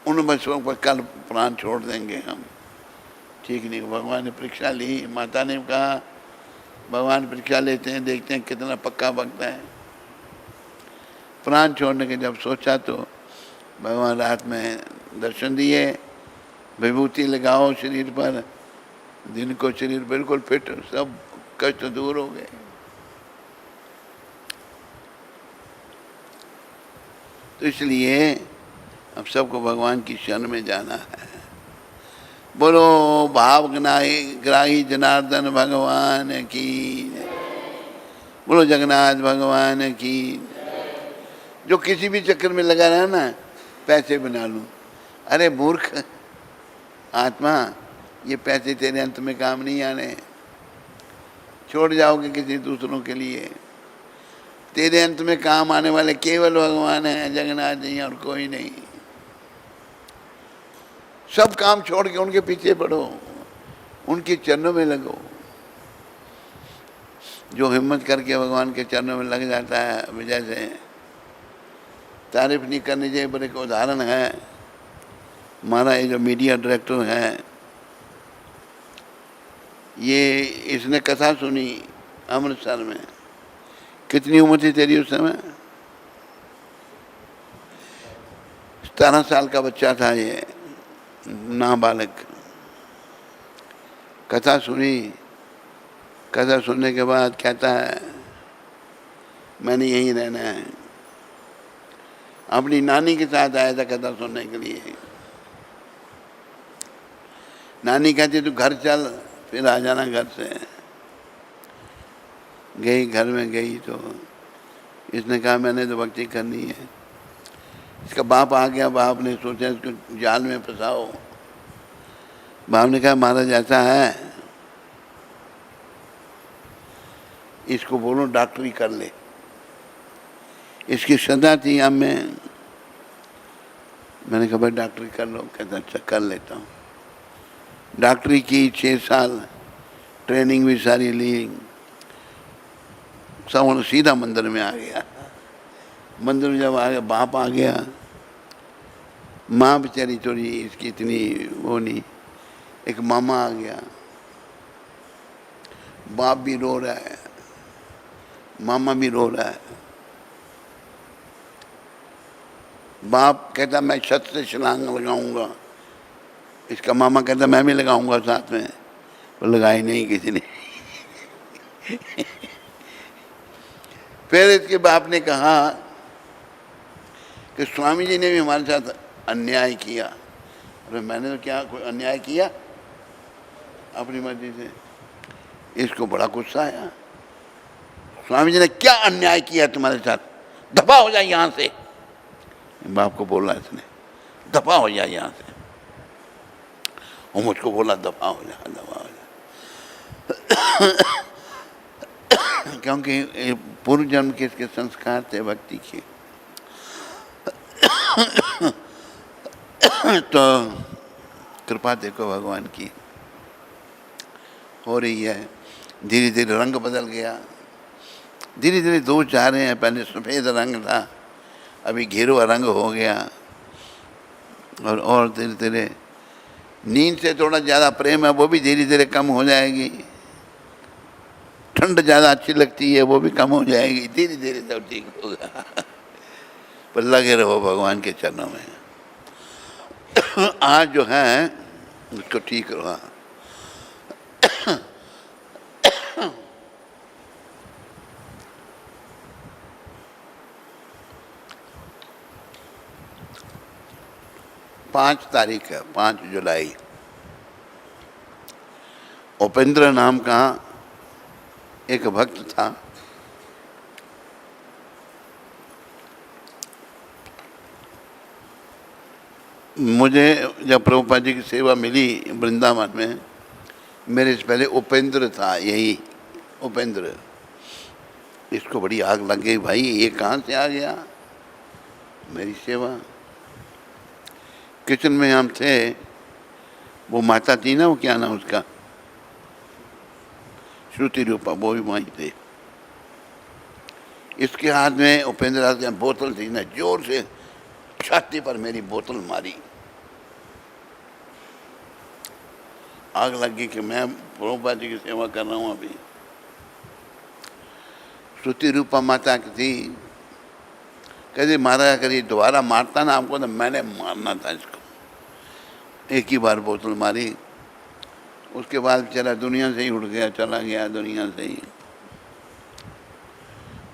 उन बच्चों पर कल प्राण छोड़ देंगे हम, ठीक नहीं। भगवान ने परीक्षा ली, माता ने कहा भगवान परीक्षा लेते हैं, देखते हैं कितना पक्का भक्त है। प्राण छोड़ने के जब सोचा तो भगवान रात में दर्शन दिए, विभूति लगाओ शरीर पर, दिन को शरीर बिल्कुल फिट, सब कष्ट दूर हो गए। तो इसलिए अब सबको भगवान की शरण में जाना है। बोलो भाव ग्राही जनार्दन भगवान की, बोलो जगन्नाथ भगवान की। जो किसी भी चक्कर में लगा रहा ना, पैसे बना लूं, अरे मूर्ख आत्मा, ये पैसे तेरे अंत में काम नहीं आने, छोड़ जाओगे किसी दूसरों के लिए। तेरे अंत में काम आने वाले केवल भगवान हैं, जगन्नाथ जी, और कोई नहीं। सब काम छोड़ के उनके पीछे पड़ो, उनके चरणों में लगो। जो हिम्मत करके भगवान के चरणों में लग जाता है, जैसे तारीफ नहीं करनी चाहिए, पर एक उदाहरण है। हमारा ये जो मीडिया डायरेक्टर है, ये इसने कथा सुनी अमृतसर में। कितनी उम्र थी तेरी उस समय? 17 साल का बच्चा था ये, नाबालग। कथा सुनी। कथा सुनने के बाद कहता है मैंने यहीं रहना है। अपनी नानी के साथ आया था कथा सुनने के लिए। नानी कहती तू घर चल, फिर आ जाना घर से। गई, घर में गई तो इसने कहा मैंने तो भक्ति करनी है। इसका बाप आ गया। बाप ने सोचा इसको जाल में फंसाओ। बाप ने कहा महाराज ऐसा है, इसको बोलो डॉक्टरी कर ले। इसकी सदा थी अब मैंने कहा भाई डॉक्टरी कर लो। कहता अच्छा कर लेता हूँ। डॉक्टरी की 6 साल, ट्रेनिंग भी सारी ली। सब सीधा मंदिर में आ गया। मंदिर में जब आ गया, बाप आ गया। माँ बेचारी थोड़ी इसकी इतनी वो नहीं। एक मामा आ गया। बाप भी रो रहा है, मामा भी रो रहा है। बाप कहता मैं छत से छलांग लगाऊंगा। इसका मामा कहता मैं भी लगाऊंगा साथ में। वो लगाई नहीं किसी ने। फिर इसके बाप ने कहा कि स्वामी जी ने भी हमारे साथ अन्याय किया। अरे मैंने तो क्या कोई अन्याय किया अपनी मर्जी से। इसको बड़ा गुस्सा आया। स्वामी जी ने क्या अन्याय किया तुम्हारे साथ, दफा हो जाए यहाँ से। बाप को बोला इसने दफा हो जाए यहाँ से। और मुझको बोला दफा हो जा, दफा हो जा। क्योंकि पूर्व जन्म के इसके संस्कार थे भक्ति के। तो कृपा देखो भगवान की हो रही है। धीरे धीरे रंग बदल गया। धीरे धीरे दोष जा रहे हैं। पहले सफ़ेद रंग था, अभी घेरुआ रंग हो गया। और धीरे धीरे नींद से थोड़ा ज़्यादा प्रेम है, वो भी धीरे धीरे कम हो जाएगी। ठंड ज़्यादा अच्छी लगती है, वो भी कम हो जाएगी। धीरे धीरे सब ठीक होगा। पर लगे रहो भगवान के चरणों में। आज जो है उसको ठीक रहा। पाँच तारीख है, 5 जुलाई। उपेंद्र नाम का एक भक्त था। मुझे जब प्रभुपाद जी की सेवा मिली वृंदावन में, मेरे से पहले उपेंद्र था। यही उपेंद्र। इसको बड़ी आग लग गई, भाई ये कहाँ से आ गया मेरी सेवा। किचन में हम थे, वो माता थी ना, वो क्या नाम उसका, श्रुति रूपा, वो भी वहीं थे। इसके हाथ में उपेंद्र हाथ में बोतल थी ना, जोर से छाती पर मेरी बोतल मारी। आग लग गई कि मैं प्रभुपाद जी की सेवा कर रहा हूँ अभी। श्रुति रूपा माता की थी। कहते मारा करिए, दोबारा मारता ना आपको तो मैंने मारना था इसको। एक ही बार बोतल मारी। उसके बाद चला दुनिया से ही उड़ गया, चला गया दुनिया से ही।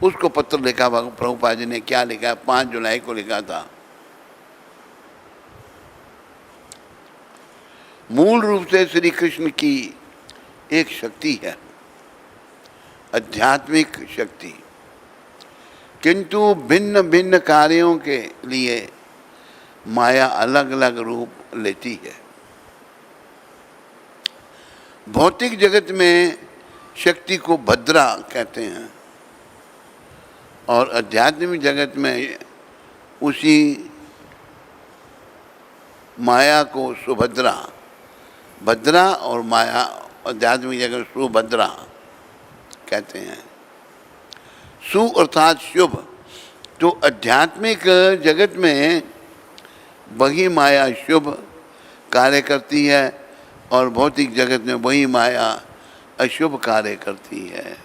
उसको पत्र लिखा प्रभुपाद जी ने। क्या लिखा? 5 जुलाई को लिखा था। मूल रूप से श्री कृष्ण की एक शक्ति है, आध्यात्मिक शक्ति, किंतु भिन्न भिन्न कार्यों के लिए माया अलग अलग रूप लेती है। भौतिक जगत में शक्ति को भद्रा कहते हैं और आध्यात्मिक जगत में उसी माया को सुभद्रा, भद्रा और माया आध्यात्मिक जगत सुभद्रा कहते हैं। सु अर्थात शुभ। तो आध्यात्मिक जगत में वही माया शुभ कार्य करती है और भौतिक जगत में वही माया अशुभ कार्य करती है।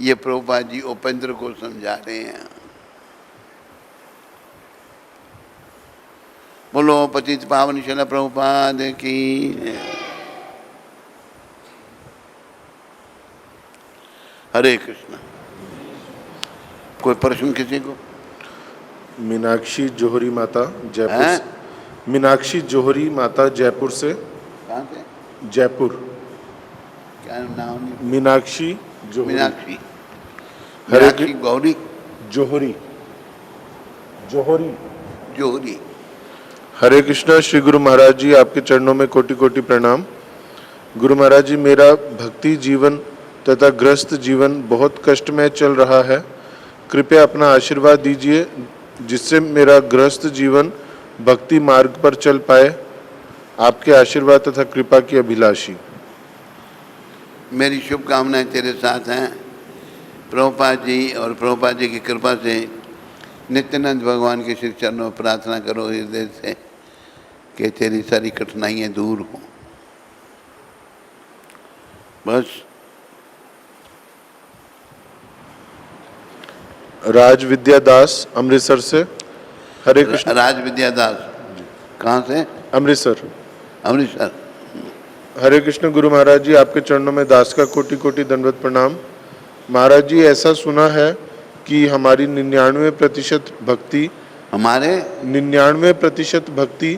ये प्रभुपाद जी उपेंद्र को समझा रहे हैं। बोलो पतित पावन शिला प्रभुपाद की। हरे कृष्ण। कोई प्रश्न किसी को? मीनाक्षी जोहरी माता जयपुर हैं? से। मीनाक्षी जोहरी माता जयपुर से। कहाँ से? जयपुर। क्या नाम? नहीं। मीनाक्षी जोहरी। मीनाक्षी, हरे मीनाक्षी गौरी जोहरी। जोहरी। जोहरी। हरे कृष्णा। श्री गुरु महाराज जी, आपके चरणों में कोटि कोटि प्रणाम। गुरु महाराज जी, मेरा भक्ति जीवन तथा ग्रस्त जीवन बहुत कष्टमय चल रहा है। कृपया अपना आशीर्वाद दीजिए जिससे मेरा ग्रस्त जीवन भक्ति मार्ग पर चल पाए। आपके आशीर्वाद तथा कृपा की अभिलाषी। मेरी शुभकामनाएं तेरे साथ हैं। प्रभुपाद जी और प्रभुपाद जी की कृपा से नित्यानंद भगवान के श्री चरणों में प्रार्थना करो हृदय से कि तेरी सारी कठिनाइयां दूर हों। बस। राज विद्या दास अमृतसर से। हरे कृष्ण। राज विद्या दास कहाँ से? अमृतसर। अमृतसर। हरे कृष्ण। गुरु महाराज जी, आपके चरणों में दास का कोटि कोटि दंडवत प्रणाम। महाराज जी, ऐसा सुना है कि हमारी 99% भक्ति हमारे 99% भक्ति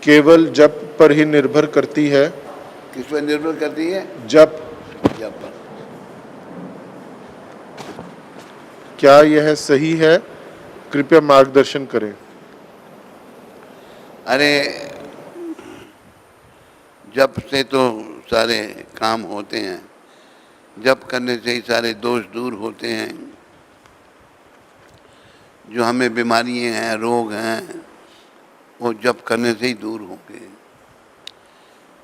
केवल जप पर ही निर्भर करती है। किस पर निर्भर करती है? जप। जप पर। क्या यह सही है? कृपया मार्गदर्शन करें। अरे जप से तो सारे काम होते हैं, जप करने से ही सारे दोष दूर होते हैं। जो हमें बीमारियां हैं, रोग हैं, वो जप करने से ही दूर होंगे।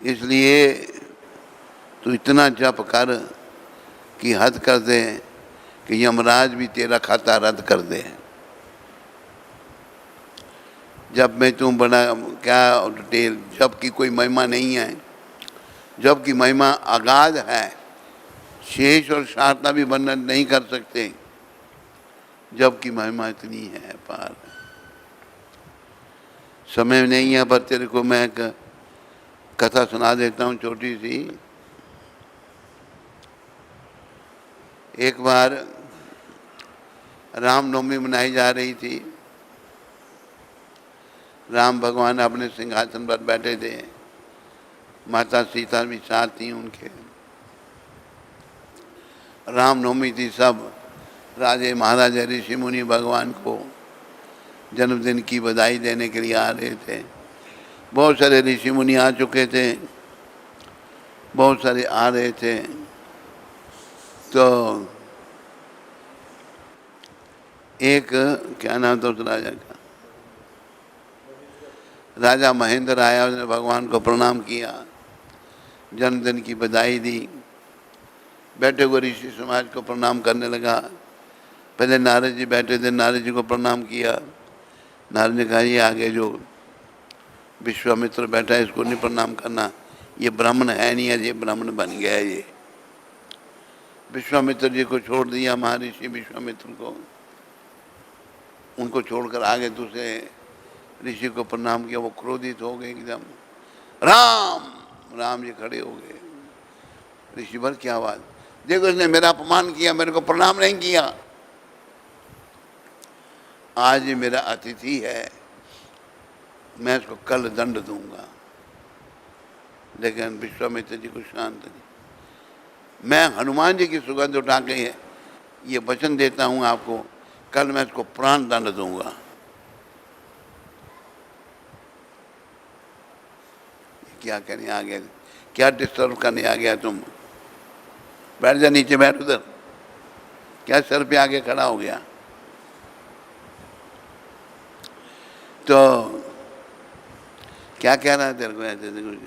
इसलिए तू इतना जप कर कि हद कर दे कि यमराज भी तेरा खाता रद्द कर दे। जब में तुम बड़ा क्या डिटेल, जब की कोई महिमा नहीं है। जब की महिमा अगाध है, शेष और शारदा भी वर्णन नहीं कर सकते। जब की महिमा इतनी है पार। समय नहीं है, पर तेरे को मैं एक कथा सुना देता हूँ छोटी सी। एक बार रामनवमी मनाई जा रही थी। राम भगवान अपने सिंहासन पर बैठे थे, माता सीता भी साथ थी उनके। रामनवमी थी, सब राजे महाराजे ऋषि मुनि भगवान को जन्मदिन की बधाई देने के लिए आ रहे थे। बहुत सारे ऋषि मुनि आ चुके थे, बहुत सारे आ रहे थे। तो एक क्या नाम था उस राजा का? राजा महेंद्र आया, उसने भगवान को प्रणाम किया, जन्मदिन की बधाई दी। बैठे हुए ऋषि समाज को प्रणाम करने लगा। पहले नारद जी बैठे थे, नारद जी को प्रणाम किया। नारद ने कहा, ये आगे जो विश्वामित्र बैठा है इसको नहीं प्रणाम करना, ये ब्राह्मण है नहीं, ये ब्राह्मण बन गया है। ये विश्वामित्र जी को छोड़ दिया, महर्षि विश्वामित्र को। उनको छोड़कर आगे दूसरे ऋषि को प्रणाम किया। वो क्रोधित हो गए एकदम। राम राम जी खड़े हो गए। ऋषि भर क्या बात, देखो इसने मेरा अपमान किया, मेरे को प्रणाम नहीं किया। आज ये मेरा अतिथि है, मैं इसको कल दंड दूंगा। लेकिन विश्वामित्र जी को शांत नहीं। मैं हनुमान जी की सुगंध उठा के ये वचन देता हूं आपको, कल मैं इसको प्राण दंड दूंगा। क्या करने आ गया, क्या डिस्टर्ब करने आ गया तुम? बैठ जा नीचे, बैठ उधर। क्या सर पे आगे खड़ा हो गया? तो क्या कह रहा है तेरे को ऐसे कुछ?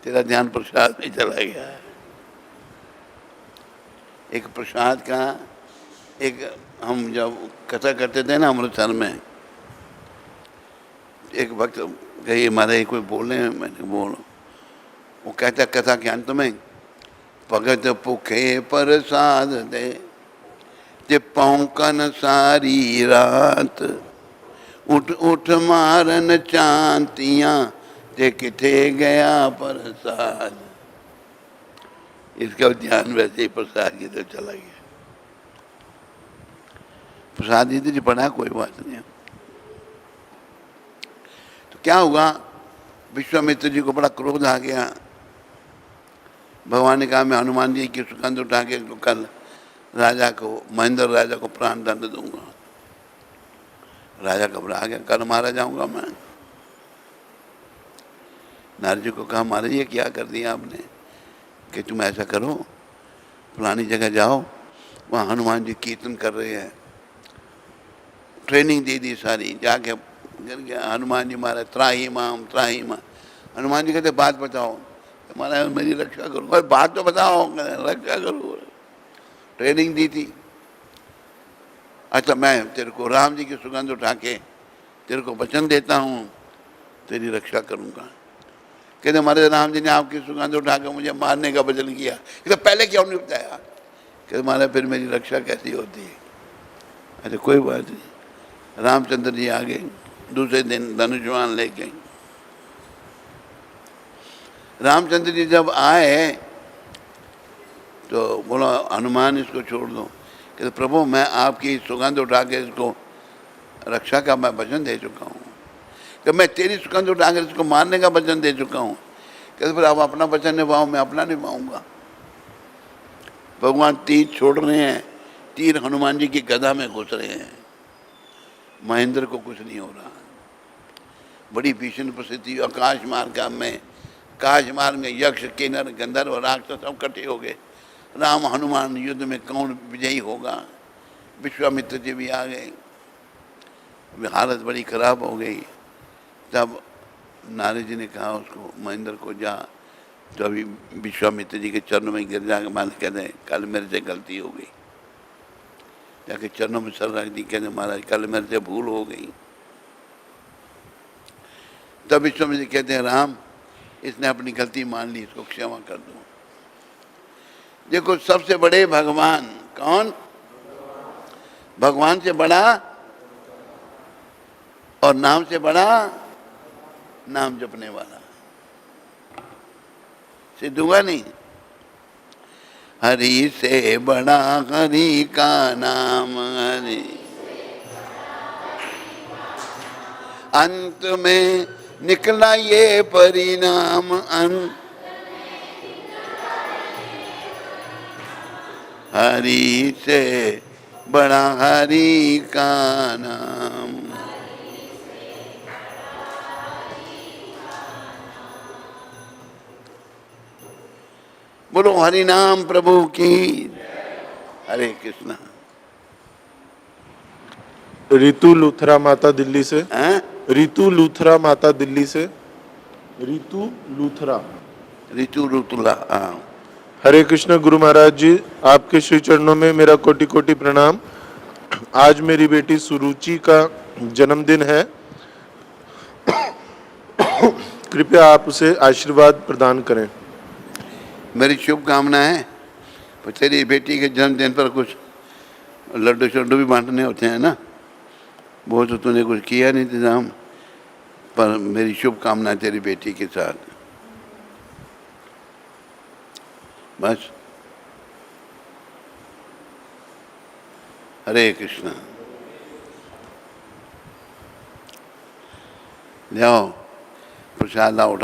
तेरा ध्यान प्रसाद में चला गया। एक प्रसाद का, एक हम जब कथा करते थे ना अमृतसर में, एक भक्त कही हमारे कोई बोले, मैंने बोलो, वो कहता कथा के अंत में, भगत भूखे प्रसाद दे ते पौकन सारी रात, उठ उठ मारन चांतियां ते किथे गया प्रसाद। इसका ध्यान वैसे ही प्रसाद की तरफ चला गया। प्रसाद इधर पड़ा, कोई बात नहीं। तो क्या हुआ, विश्वामित्र जी को बड़ा क्रोध आ गया। भगवान ने कहा मैं हनुमान जी की सुगंध उठा के कल राजा को, महेंद्र राजा को प्राण दंड दूंगा। राजा घबरा गया, कल मारा जाऊंगा मैं। नारद जी को कहा महाराज ये क्या कर दिया आपने, कि तुम ऐसा करो फलानी जगह जाओ, वहाँ हनुमान जी कीर्तन कर रहे हैं। ट्रेनिंग दे दी सारी, जाके गिर गया हनुमान जी महाराज, त्राही माम त्राही माम। हनुमान जी कहते बात बताओ, महाराज मेरी रक्षा करो। भाई बात तो बताओ, रक्षा करो। ट्रेनिंग दी थी। अच्छा मैं तेरे को राम जी की सुगंध उठा के तेरे को वचन देता हूँ, तेरी रक्षा करूँगा। कहते महाराज राम जी ने आपकी सुगंध उठा के मुझे मारने का वचन किया, कहते पहले क्यों नहीं बताया। कहते महाराज फिर मेरी रक्षा कैसी होती है। अच्छा कोई बात नहीं। रामचंद्र जी आ गए दूसरे दिन धनुष्मान लेके। रामचंद्र जी जब आए तो बोला हनुमान इसको छोड़ दो। कहते प्रभु मैं आपकी सुगंध उठा के इसको रक्षा का मैं वचन दे चुका हूँ, कि मैं तेरी सुगंध उठा कर इसको मारने का वचन दे चुका हूँ। कहते फिर आप अपना वचन निभाओ, मैं अपना निभाऊंगा। भगवान तीर छोड़ रहे हैं, तीर हनुमान जी की गदा में घुस रहे हैं। महेंद्र को कुछ नहीं हो रहा। बड़ी भीषण परिस्थिति। आकाश मार्ग में, काश मार्ग में यक्ष किन्नर गंधर्व राक्षस सब इकट्ठे हो गए। राम हनुमान युद्ध में कौन विजयी होगा। विश्वामित्र जी भी आ गए। हालत बड़ी खराब हो गई। तब नारद जी ने कहा उसको महेंद्र को जा, तो अभी विश्वामित्र जी के चरणों में गिर जाकर मान कहते हैं कल मेरे से गलती हो गई। जाके चरणों में सर रख दी, कहते महाराज कल मेरे से भूल हो गई। तब विश्वामित्र जी कहते हैं राम इसने अपनी गलती मान ली, इसको क्षमा कर दो। देखो सबसे बड़े भगवान कौन, भगवान से बड़ा और नाम से बड़ा नाम जपने वाला। सिद्धूगा नहीं। हरि से बड़ा हरि का नाम, हरि अंत में निकला ये परिणाम। हरि से बड़ा हरि का नाम। बोलो हरि नाम प्रभु की। हरे कृष्णा। रितु लूथरा माता दिल्ली से। रितु लूथरा माता दिल्ली से। रितु लूथरा। रितु लूथरा। हरे कृष्ण गुरु महाराज जी, आपके श्री चरणों में मेरा कोटि कोटि प्रणाम। आज मेरी बेटी सुरुचि का जन्मदिन है। कृपया आप उसे आशीर्वाद प्रदान करें। मेरी शुभकामनाएं। पर तेरी बेटी के जन्मदिन पर कुछ लड्डू शड्डू भी बांटने होते हैं ना, वो तो तूने कुछ किया नहीं इंतजाम, पर मेरी शुभकामनाएं तेरी बेटी के साथ। बस। हरे कृष्णा। जाओ प्रसाद लाओ।